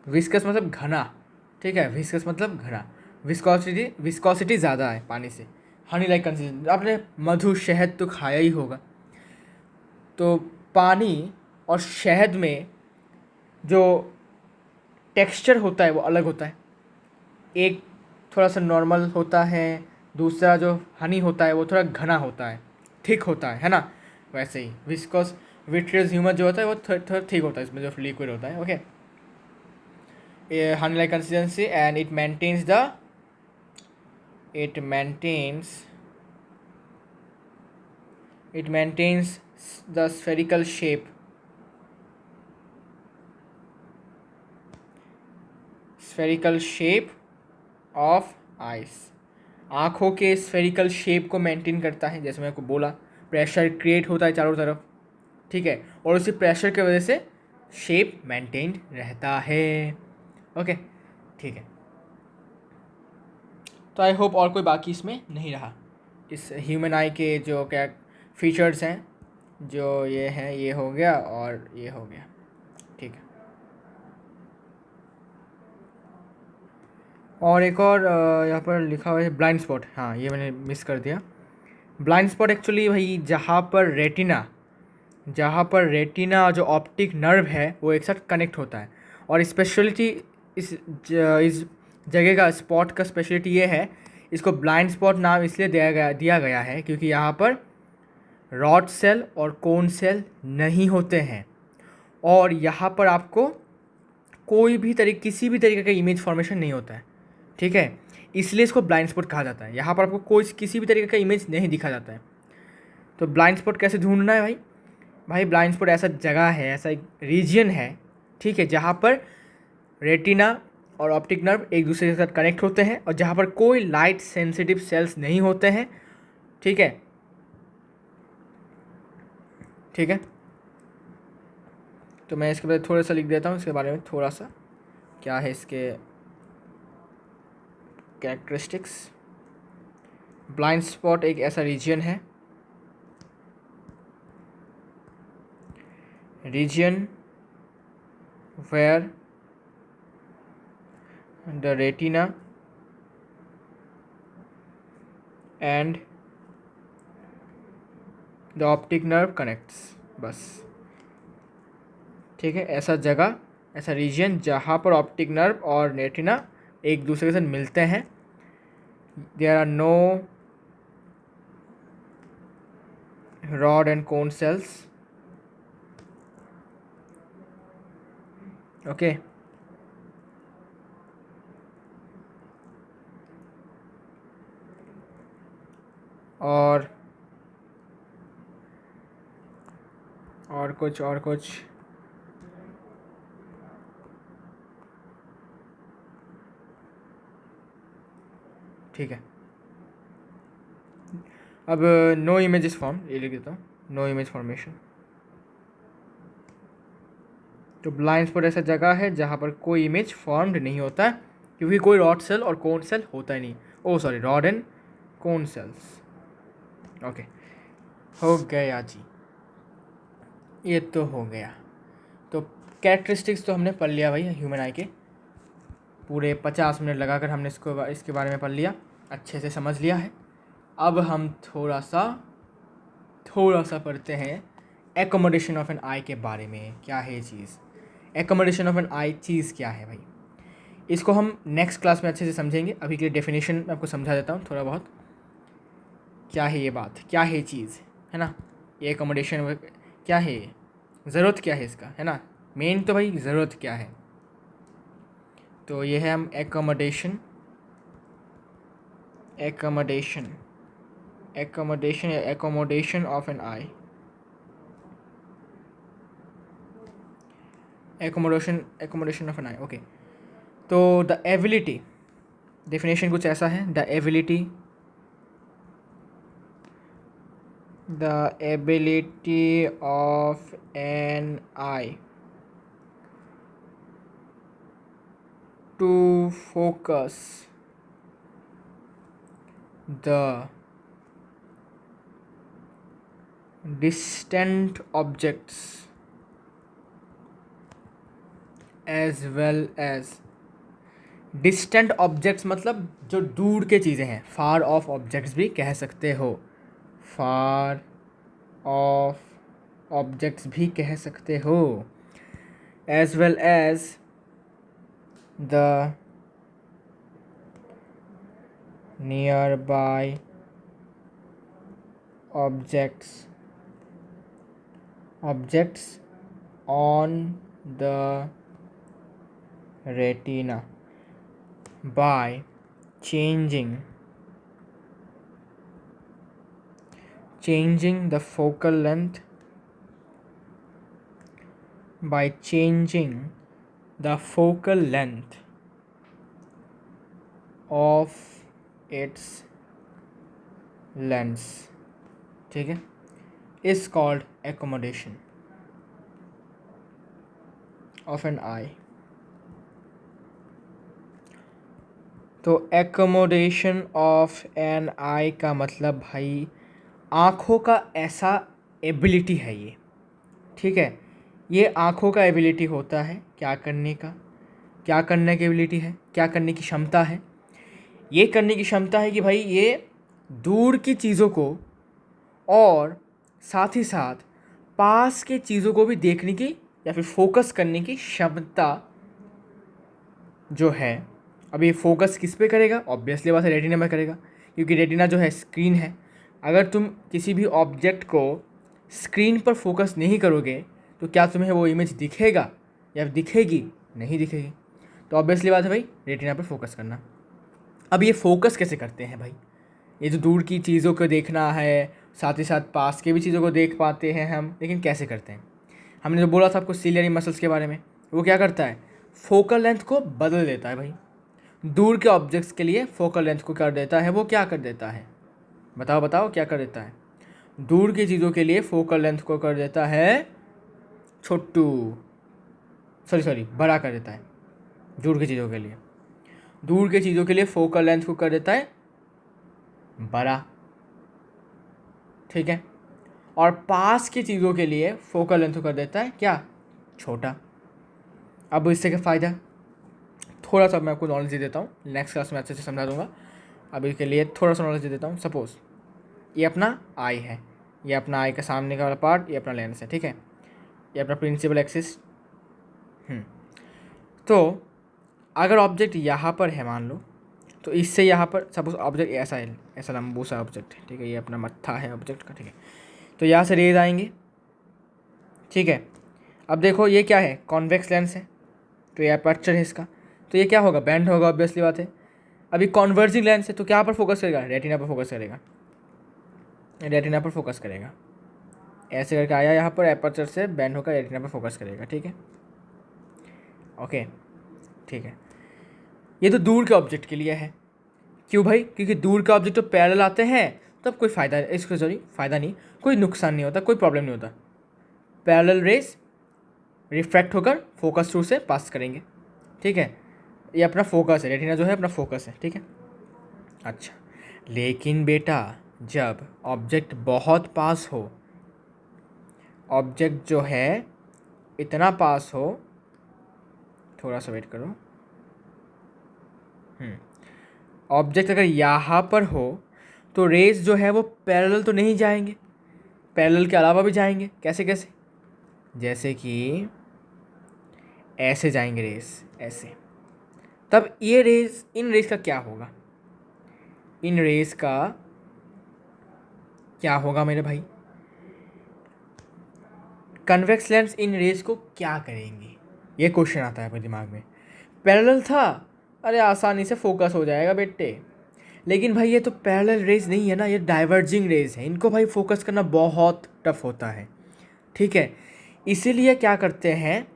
[SPEAKER 1] viscous मतलब घना, ठीक है, विस्कस मतलब घना, विस्कोसिटी ज़्यादा है पानी से, हनी लाइक कंसिस्टेंसी। आपने मधु शहद तो खाया ही होगा, तो पानी और शहद में जो टेक्सचर होता है वो अलग होता है, एक थोड़ा सा नॉर्मल होता है, दूसरा जो हनी होता है वो थोड़ा घना होता है, थिक होता है ना, वैसे ही विस्कोस विट्रियस ह्यूमर जो होता है वो थोड़ा थिक होता है, इसमें जो लिक्विड होता है, okay. Honey like consistency and it maintains the spherical shape, of eyes, आँखों के स्फेरिकल शेप को मेंटेन करता है, जैसे मैं आपको बोला प्रेशर क्रिएट होता है चारों तरफ, ठीक है, और उसी प्रेशर की वजह से शेप मेंटेन रहता है, ओके, ठीक है। तो आई होप और कोई बाकी इसमें नहीं रहा, इस ह्यूमन आई के जो क्या फीचर्स हैं, जो ये हैं, ये हो गया और ये हो गया, ठीक है। और एक और यहाँ पर लिखा हुआ है ब्लाइंड स्पॉट, हाँ ये मैंने मिस कर दिया। ब्लाइंड स्पॉट एक्चुअली भाई जहाँ पर रेटिना जो ऑप्टिक नर्व है वो एक साथ कनेक्ट होता है, और स्पेशलिटी इस जगह का स्पॉट का स्पेशलिटी ये है, इसको ब्लाइंड स्पॉट नाम इसलिए दिया गया है क्योंकि यहाँ पर रॉड सेल और कोन सेल नहीं होते हैं, और यहाँ पर आपको किसी भी तरीके का इमेज फॉर्मेशन नहीं होता है, ठीक है, इसलिए इसको ब्लाइंड स्पॉट कहा जाता है। यहाँ पर आपको किसी भी तरीके का इमेज नहीं दिखा जाता है। तो ब्लाइंड स्पॉट कैसे ढूंढना है भाई ब्लाइंड स्पॉट ऐसा जगह है, ऐसा एक रीजन है, ठीक है, जहाँ पर रेटिना और ऑप्टिक नर्व एक दूसरे के साथ कनेक्ट होते हैं और जहाँ पर कोई लाइट सेंसिटिव सेल्स नहीं होते हैं, ठीक है, ठीक है। तो मैं इसके बारे में थोड़ा सा लिख देता हूँ, इसके बारे में थोड़ा सा क्या है इसके कैरेक्टरिस्टिक्स। ब्लाइंड स्पॉट एक ऐसा रीजन है where the retina and the optic nerve connects, बस, ठीक है, ऐसा जगह, ऐसा रीजन जहाँ पर ऑप्टिक नर्व और रेटिना एक दूसरे के साथ मिलते हैं, there are no rod and cone cells, okay, और कुछ ठीक है। अब नो इमेजेस फॉर्म, ये लिख देता हूँ, नो इमेज फॉर्मेशन। तो ब्लाइंड स्पॉट ऐसा जगह है जहाँ पर कोई इमेज फॉर्म्ड नहीं होता है क्योंकि कोई रॉड सेल और कोन सेल होता ही नहीं, rod and cone cells, okay, हो गया जी, ये तो हो गया। तो कैरेक्टरिस्टिक्स तो हमने पढ़ लिया भाई ह्यूमन आई के, पूरे 50 मिनट लगाकर हमने इसके बारे में पढ़ लिया, अच्छे से समझ लिया है। अब हम थोड़ा सा पढ़ते हैं एकोमोडेशन ऑफ एन आई के बारे में। क्या है ये चीज़, एकोमोडेशन ऑफ एन आई चीज़ क्या है भाई, इसको हम नेक्स्ट क्लास में अच्छे से समझेंगे। अभी के लिए डेफिनेशन आपको समझा देता हूँ थोड़ा बहुत, क्या है ये बात, क्या है चीज़, है ना, ये एकोमोडेशन क्या है, ज़रूरत क्या है इसका, है ना, मेन तो भाई ज़रूरत क्या है। तो ये है हम accommodation of an eye, accommodation of an eye, okay. तो द एबिलिटी, डेफिनेशन कुछ ऐसा है, the ability The ability of an eye to focus the distant objects as well as distant objects मतलब जो दूर के चीज़ें हैं, फार ऑफ ऑब्जेक्ट्स भी कह सकते हो, फार ऑफ ऑब्जेक्ट्स भी कह सकते हो, as well as the nearby objects on the retina by changing the focal length of its lens, ठीक है, is called accommodation of an eye. तो एकोमोडेशन ऑफ एन आई का मतलब भाई आँखों का ऐसा एबिलिटी है ये, ठीक है, ये आँखों का एबिलिटी होता है क्या करने का, क्या करने की एबिलिटी है, क्या करने की क्षमता है, ये करने की क्षमता है कि भाई ये दूर की चीज़ों को और साथ ही साथ पास के चीज़ों को भी देखने की या फिर फोकस करने की क्षमता जो है। अब ये फोकस किस पे करेगा, ऑब्वियसली बात है रेटिना में करेगा, क्योंकि रेटिना जो है स्क्रीन है। अगर तुम किसी भी ऑब्जेक्ट को स्क्रीन पर फोकस नहीं करोगे तो क्या तुम्हें वो इमेज दिखेगा या दिखेगी, नहीं दिखेगी। तो ऑब्वियसली बात है भाई रेटिना पर फोकस करना। अब ये फोकस कैसे करते हैं भाई, ये जो दूर की चीज़ों को देखना है साथ ही साथ पास के भी चीज़ों को देख पाते हैं हम, लेकिन कैसे करते हैं। हमने जो बोला था आपको सिलियरी मसल्स के बारे में, वो क्या करता है, फोकल लेंथ को बदल देता है भाई। दूर के ऑब्जेक्ट्स के लिए फोकल लेंथ को कर देता है, वो क्या कर देता है, बताओ क्या कर देता है। दूर की चीज़ों के लिए फोकल लेंथ को कर देता है बड़ा कर देता है। दूर की चीज़ों के लिए फोकल लेंथ को कर देता है बड़ा, ठीक है, और पास की चीज़ों के लिए फोकल लेंथ को कर देता है क्या, छोटा। अब इससे क्या फ़ायदा, थोड़ा सा मैं आपको नॉलेज दे देता हूँ, नेक्स्ट क्लास में अच्छे से समझा दूंगा। अभी के लिए थोड़ा सा नॉलेज दे देता हूँ। सपोज़ ये अपना आई है, ये अपना आई का सामने का वाला पार्ट, ये अपना लेंस है, ठीक है, ये अपना प्रिंसिपल एक्सिस। तो अगर ऑब्जेक्ट यहाँ पर है मान लो, तो इससे यहाँ पर सपोज ऑब्जेक्ट ऐसा है, ऐसा लंबू सा ऑब्जेक्ट है, ठीक है, ये अपना मत्था है ऑब्जेक्ट का, ठीक है, तो यहाँ से रेज आएंगे, ठीक है। अब देखो ये क्या है, कॉन्वेक्स लेंस है, तो ये अपर्चर है इसका, तो ये क्या होगा, बैंड होगा, ऑब्वियसली बात है। अभी कॉन्वर्जिंग लेंस है तो क्या पर फोकस करेगा, रेटिना पर फोकस करेगा, ऐसे करके आया यहाँ पर, एपर्चर से बैंड होकर रेटिना पर फोकस करेगा, ठीक है, ओके, ठीक है। ये तो दूर के ऑब्जेक्ट के लिए है, क्यों भाई, क्योंकि दूर के ऑब्जेक्ट तो पैरेलल आते हैं, तब कोई फ़ायदा इसको फ़ायदा नहीं, कोई नुकसान नहीं होता, कोई प्रॉब्लम नहीं होता। पैरेलल रेस रिफ्रैक्ट होकर फोकस थ्रू से पास करेंगे, ठीक है, ये अपना फोकस है, रेटिना जो है अपना फोकस है, ठीक है। अच्छा, लेकिन बेटा जब ऑब्जेक्ट बहुत पास हो, ऑब्जेक्ट जो है इतना पास हो, थोड़ा सा वेट करो, ऑब्जेक्ट अगर यहाँ पर हो तो रेज जो है वो पैरेलल तो नहीं जाएंगे, पैरेलल के अलावा भी जाएंगे, कैसे, जैसे कि ऐसे जाएंगे रेस, ऐसे। तब ये रेस, इन रेस का क्या होगा, मेरे भाई, कन्वेक्स लेंस इन रेस को क्या करेंगे, ये क्वेश्चन आता है अपने दिमाग में। पैरेलल था, अरे आसानी से फोकस हो जाएगा बेटे, लेकिन भाई ये तो पैरेलल रेज नहीं है ना, ये डाइवर्जिंग रेज है, इनको भाई फोकस करना बहुत टफ होता है, ठीक है। इसीलिए क्या करते हैं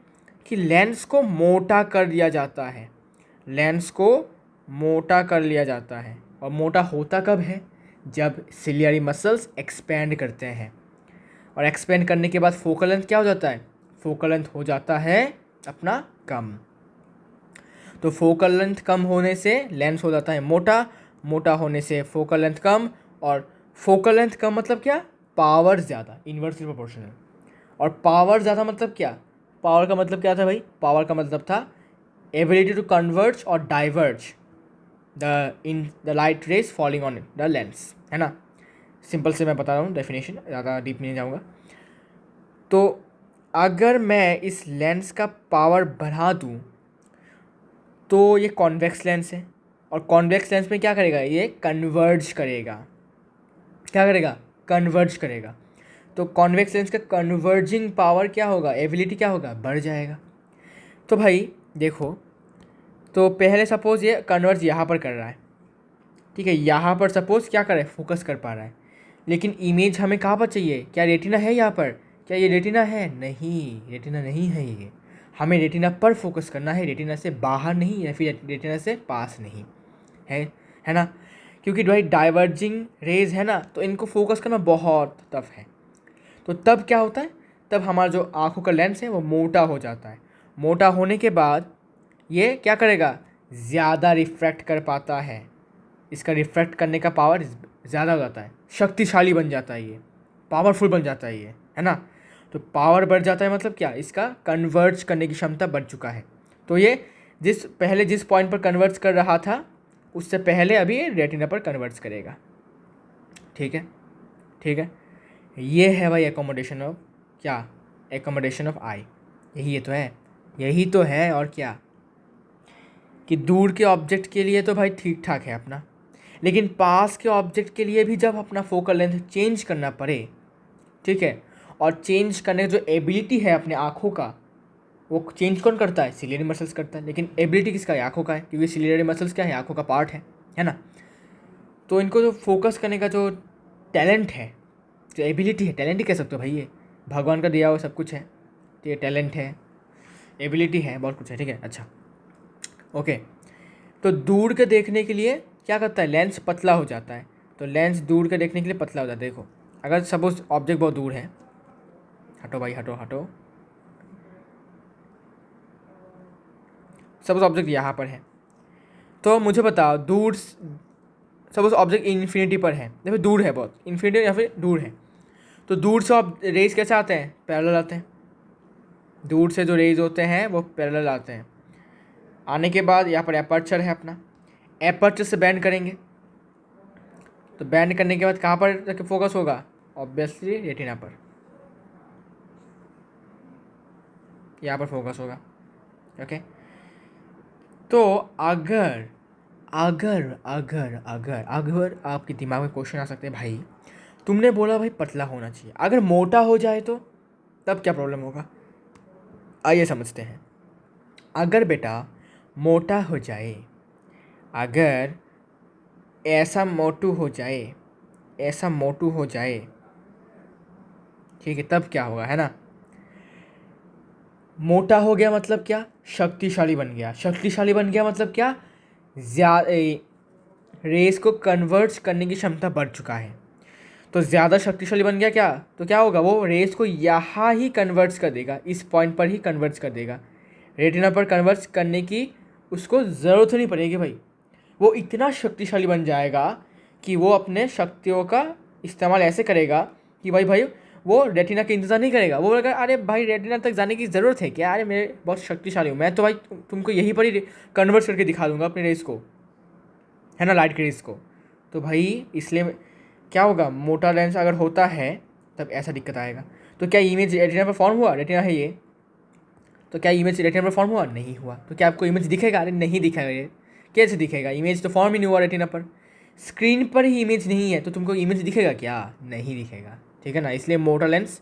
[SPEAKER 1] कि लेंस को मोटा कर दिया जाता है, और मोटा होता कब है, जब सिलियरी मसल्स एक्सपेंड करते हैं, और एक्सपेंड करने के बाद फोकल लेंथ क्या हो जाता है, फोकल लेंथ हो जाता है अपना कम। तो फोकल लेंथ कम होने से लेंस हो जाता है मोटा, मोटा होने से फोकल लेंथ कम, और फोकल लेंथ कम मतलब क्या, पावर ज़्यादा, इन्वर्सली प्रोपोर्शनल। और पावर ज़्यादा मतलब क्या, पावर का मतलब क्या था भाई, पावर का मतलब था एबिलिटी टू कन्वर्ज और diverge the light rays falling on the lens, है ना। सिंपल से मैं बता रहा हूँ डेफिनेशन, ज़्यादा डीप नहीं जाऊँगा। तो अगर मैं इस लेंस का पावर बढ़ा दूँ तो ये कॉन्वेक्स लेंस है, और कॉन्वेक्स लेंस में क्या करेगा, ये कन्वर्ज करेगा, क्या करेगा, कन्वर्ज करेगा। तो कॉन्वेक्स लेंस का कन्वर्जिंग पावर क्या होगा, एबिलिटी क्या होगा, बढ़ जाएगा। तो भाई देखो, तो पहले सपोज ये कन्वर्ज यहाँ पर कर रहा है, ठीक है, यहाँ पर सपोज क्या कर रहा है, फोकस कर पा रहा है, लेकिन इमेज हमें कहाँ पर चाहिए, क्या रेटिना है यहाँ पर, क्या ये रेटिना है, नहीं रेटिना नहीं है, ये हमें रेटिना पर फोकस करना है, रेटिना से बाहर नहीं, या फिर रेटिना से पास नहीं है ना। क्योंकि भाई डाइवर्जिंग रेज है ना, तो इनको फोकस करना बहुत टफ है। तो तब क्या होता है, तब हमारा जो आँखों का लेंस है वो मोटा हो जाता है। मोटा होने के बाद ये क्या करेगा, ज़्यादा रिफ्रैक्ट कर पाता है, इसका रिफ्रैक्ट करने का पावर ज़्यादा हो जाता है, शक्तिशाली बन जाता है, ये पावरफुल बन जाता है ये, है ना। तो पावर बढ़ जाता है मतलब क्या, इसका कन्वर्ज करने की क्षमता बढ़ चुका है। तो ये जिस पॉइंट पर कन्वर्ज कर रहा था उससे पहले अभी ये रेटिना पर कन्वर्ज करेगा, ठीक है, ठीक है। ये है भाई एकोमोडेशन ऑफ क्या, एकोमोडेशन ऑफ आई, यही तो है, यही तो है, और क्या, कि दूर के ऑब्जेक्ट के लिए तो भाई ठीक ठाक है अपना, लेकिन पास के ऑब्जेक्ट के लिए भी जब अपना फोकल लेंथ चेंज करना पड़े, ठीक है, और चेंज करने की जो एबिलिटी है अपने आँखों का, वो चेंज कौन करता है, सिलियरी मसल्स करता है, लेकिन एबिलिटी किसका है, आँखों का है, क्योंकि सिलियरी मसल्स क्या है, आँखों का पार्ट है ना। तो इनको जो फोकस करने का जो टैलेंट है, जो एबिलिटी है, टैलेंट ही कह सकते हो भाई, ये भगवान का दिया हुआ सब कुछ है, तो ये टैलेंट है, एबिलिटी है, बहुत कुछ है, ठीक है। अच्छा ओके, तो दूर के देखने के लिए क्या करता है, लेंस पतला हो जाता है, तो लेंस दूर के देखने के लिए पतला हो जाता है। देखो अगर सपोज ऑब्जेक्ट बहुत दूर है, हटो भाई हटो हटो, सपोज ऑब्जेक्ट यहाँ पर है, तो मुझे बताओ दूर, सपोज ऑब्जेक्ट इन्फिनिटी पर है या फिर दूर है बहुत, इन्फिनिटी या फिर दूर है, तो दूर से रेज कैसे आते हैं, पैरेलल आते हैं, दूर से जो रेज होते हैं वो पैरेलल आते हैं। आने के बाद यहाँ पर एपर्चर है अपना, एपर्चर से बैंड करेंगे, तो बैंड करने के बाद कहाँ पर जाके फोकस होगा, ऑब्वियसली रेटिना पर, यहाँ पर फोकस होगा, ओके। तो अगर अगर अगर अगर अगर आपके दिमाग में क्वेश्चन आ सकते हैं, भाई तुमने बोला भाई पतला होना चाहिए, अगर मोटा हो जाए तो तब क्या प्रॉब्लम होगा, आइए समझते हैं। अगर बेटा मोटा हो जाए, अगर ऐसा मोटू हो जाए, ऐसा मोटू हो जाए, ठीक है, तब क्या होगा, है ना। मोटा हो गया मतलब क्या, शक्तिशाली बन गया, शक्तिशाली बन गया मतलब क्या, ज़्यादा रेस को कन्वर्ट करने की क्षमता बढ़ चुका है, तो ज़्यादा शक्तिशाली बन गया क्या, तो क्या होगा, वो रेस को यहाँ ही कन्वर्ट्स कर देगा, इस पॉइंट पर ही कन्वर्ट्स कर देगा, रेटिना पर कन्वर्ट्स करने की उसको ज़रूरत नहीं पड़ेगी भाई, वो इतना शक्तिशाली बन जाएगा कि वो अपने शक्तियों का इस्तेमाल ऐसे करेगा कि भाई वो रेटिना का इंतज़ार नहीं करेगा, वो बोलेगा अरे भाई रेटिना तक जाने की ज़रूरत है क्या, अरे मैं बहुत शक्तिशाली हूँ, मैं तो भाई तुमको यहीं पर ही कन्वर्ट करके दिखा दूंगा अपने रेस को, है ना, लाइट के रेस को। तो भाई इसलिए क्या होगा, मोटा लेंस अगर होता है तब ऐसा दिक्कत आएगा। तो क्या इमेज रेटिना पर फॉर्म हुआ, रेटिना है ये, तो क्या इमेज रेटिना पर फॉर्म हुआ, नहीं हुआ, तो क्या आपको इमेज दिखेगा, अरे नहीं दिखेगा, ये कैसे दिखेगा, इमेज तो फॉर्म ही नहीं हुआ रेटिना पर, स्क्रीन पर ही इमेज नहीं है, तो तुमको इमेज दिखेगा क्या, नहीं दिखेगा, ठीक है ना, इसलिए मोटा लेंस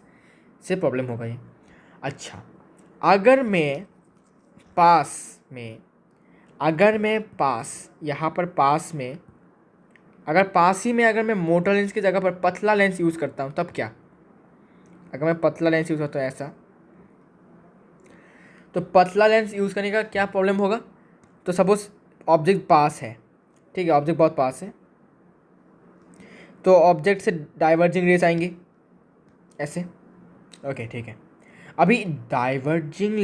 [SPEAKER 1] से प्रॉब्लम होगा ये। अच्छा अगर मैं पास में, अगर मैं पास यहाँ पर पास में, अगर पास ही में अगर मैं मोटा लेंस की जगह पर पतला लेंस यूज़ करता हूँ तब क्या, अगर मैं पतला लेंस यूज़ करता हूँ ऐसा, तो पतला लेंस यूज़ करने का क्या प्रॉब्लम होगा, तो सपोज ऑब्जेक्ट पास है, ठीक है, ऑब्जेक्ट बहुत पास है, तो ऑब्जेक्ट से डाइवर्जिंग रेस आएंगे ऐसे। ओके ठीक है। अभी डाइवर्जिंग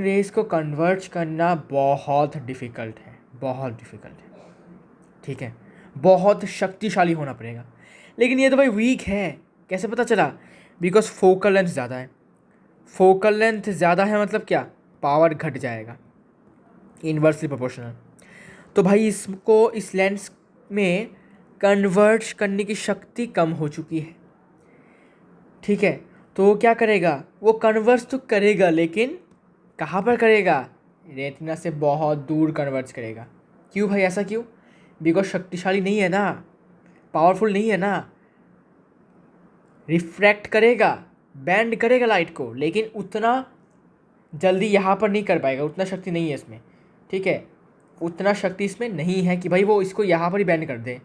[SPEAKER 1] रेस को कन्वर्ज करना बहुत डिफ़िकल्ट है, बहुत डिफ़िकल्ट है, ठीक है, बहुत शक्तिशाली होना पड़ेगा। लेकिन ये तो भाई वीक है, कैसे पता चला? बिकॉज फोकल लेंथ ज़्यादा है। फोकल लेंथ ज़्यादा है मतलब क्या? पावर घट जाएगा, इन्वर्सली प्रोपोर्शनल। तो भाई इसको इस लेंस में कन्वर्ज करने की शक्ति कम हो चुकी है, ठीक है। तो वो क्या करेगा? वो कन्वर्ज तो करेगा, लेकिन कहाँ पर करेगा? रेटिना से बहुत दूर कन्वर्ज करेगा। क्यों भाई, ऐसा क्यों? बिकॉज शक्तिशाली नहीं है ना, पावरफुल नहीं है ना। रिफ्रैक्ट करेगा, बैंड करेगा लाइट को, लेकिन उतना जल्दी यहाँ पर नहीं कर पाएगा, उतना शक्ति नहीं है इसमें, ठीक है। उतना शक्ति इसमें नहीं है कि भाई वो इसको यहाँ पर ही बैंड कर दे।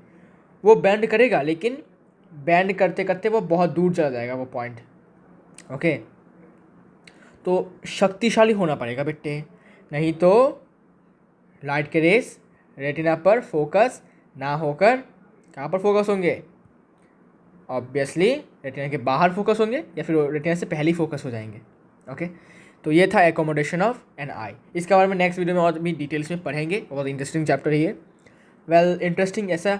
[SPEAKER 1] वो बैंड करेगा, लेकिन बैंड करते करते वो बहुत दूर चला जाएगा वो पॉइंट, ओके। तो शक्तिशाली होना पड़ेगा बेटे, नहीं तो लाइट के रेस रेटिना पर फोकस ना होकर कहाँ पर फोकस होंगे? ऑब्वियसली रेटिना के बाहर फोकस होंगे, या फिर रेटिना से पहले ही फोकस हो जाएंगे, ओके। तो ये था एकोमोडेशन ऑफ एन आई। इसके बारे में नेक्स्ट वीडियो में और भी डिटेल्स में पढ़ेंगे, बहुत इंटरेस्टिंग चैप्टर है ये। वेल इंटरेस्टिंग ऐसा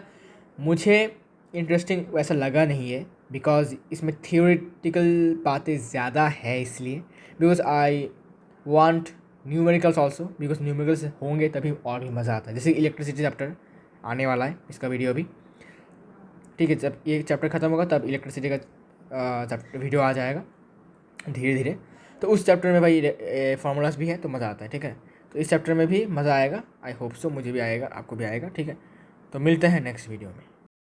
[SPEAKER 1] मुझे इंटरेस्टिंग वैसा लगा नहीं है, बिकॉज इसमें थियोरेटिकल बातें ज़्यादा है, इसलिए because I want numericals also, because numericals होंगे तभी और भी मज़ा आता है। जैसे इलेक्ट्रिसिटी चैप्टर आने वाला है, इसका वीडियो अभी, ठीक है। जब ये चैप्टर ख़त्म होगा तब इलेक्ट्रिसिटी का चैप्टर वीडियो आ जाएगा धीरे धीरे। तो उस चैप्टर में भाई फार्मूलाज भी है, तो मज़ा आता है, ठीक है। तो इस चैप्टर में भी मज़ा आएगा, आई होप सो, मुझे भी आएगा, आपको भी आएगा, ठीक है। तो मिलते हैं नेक्स्ट वीडियो में।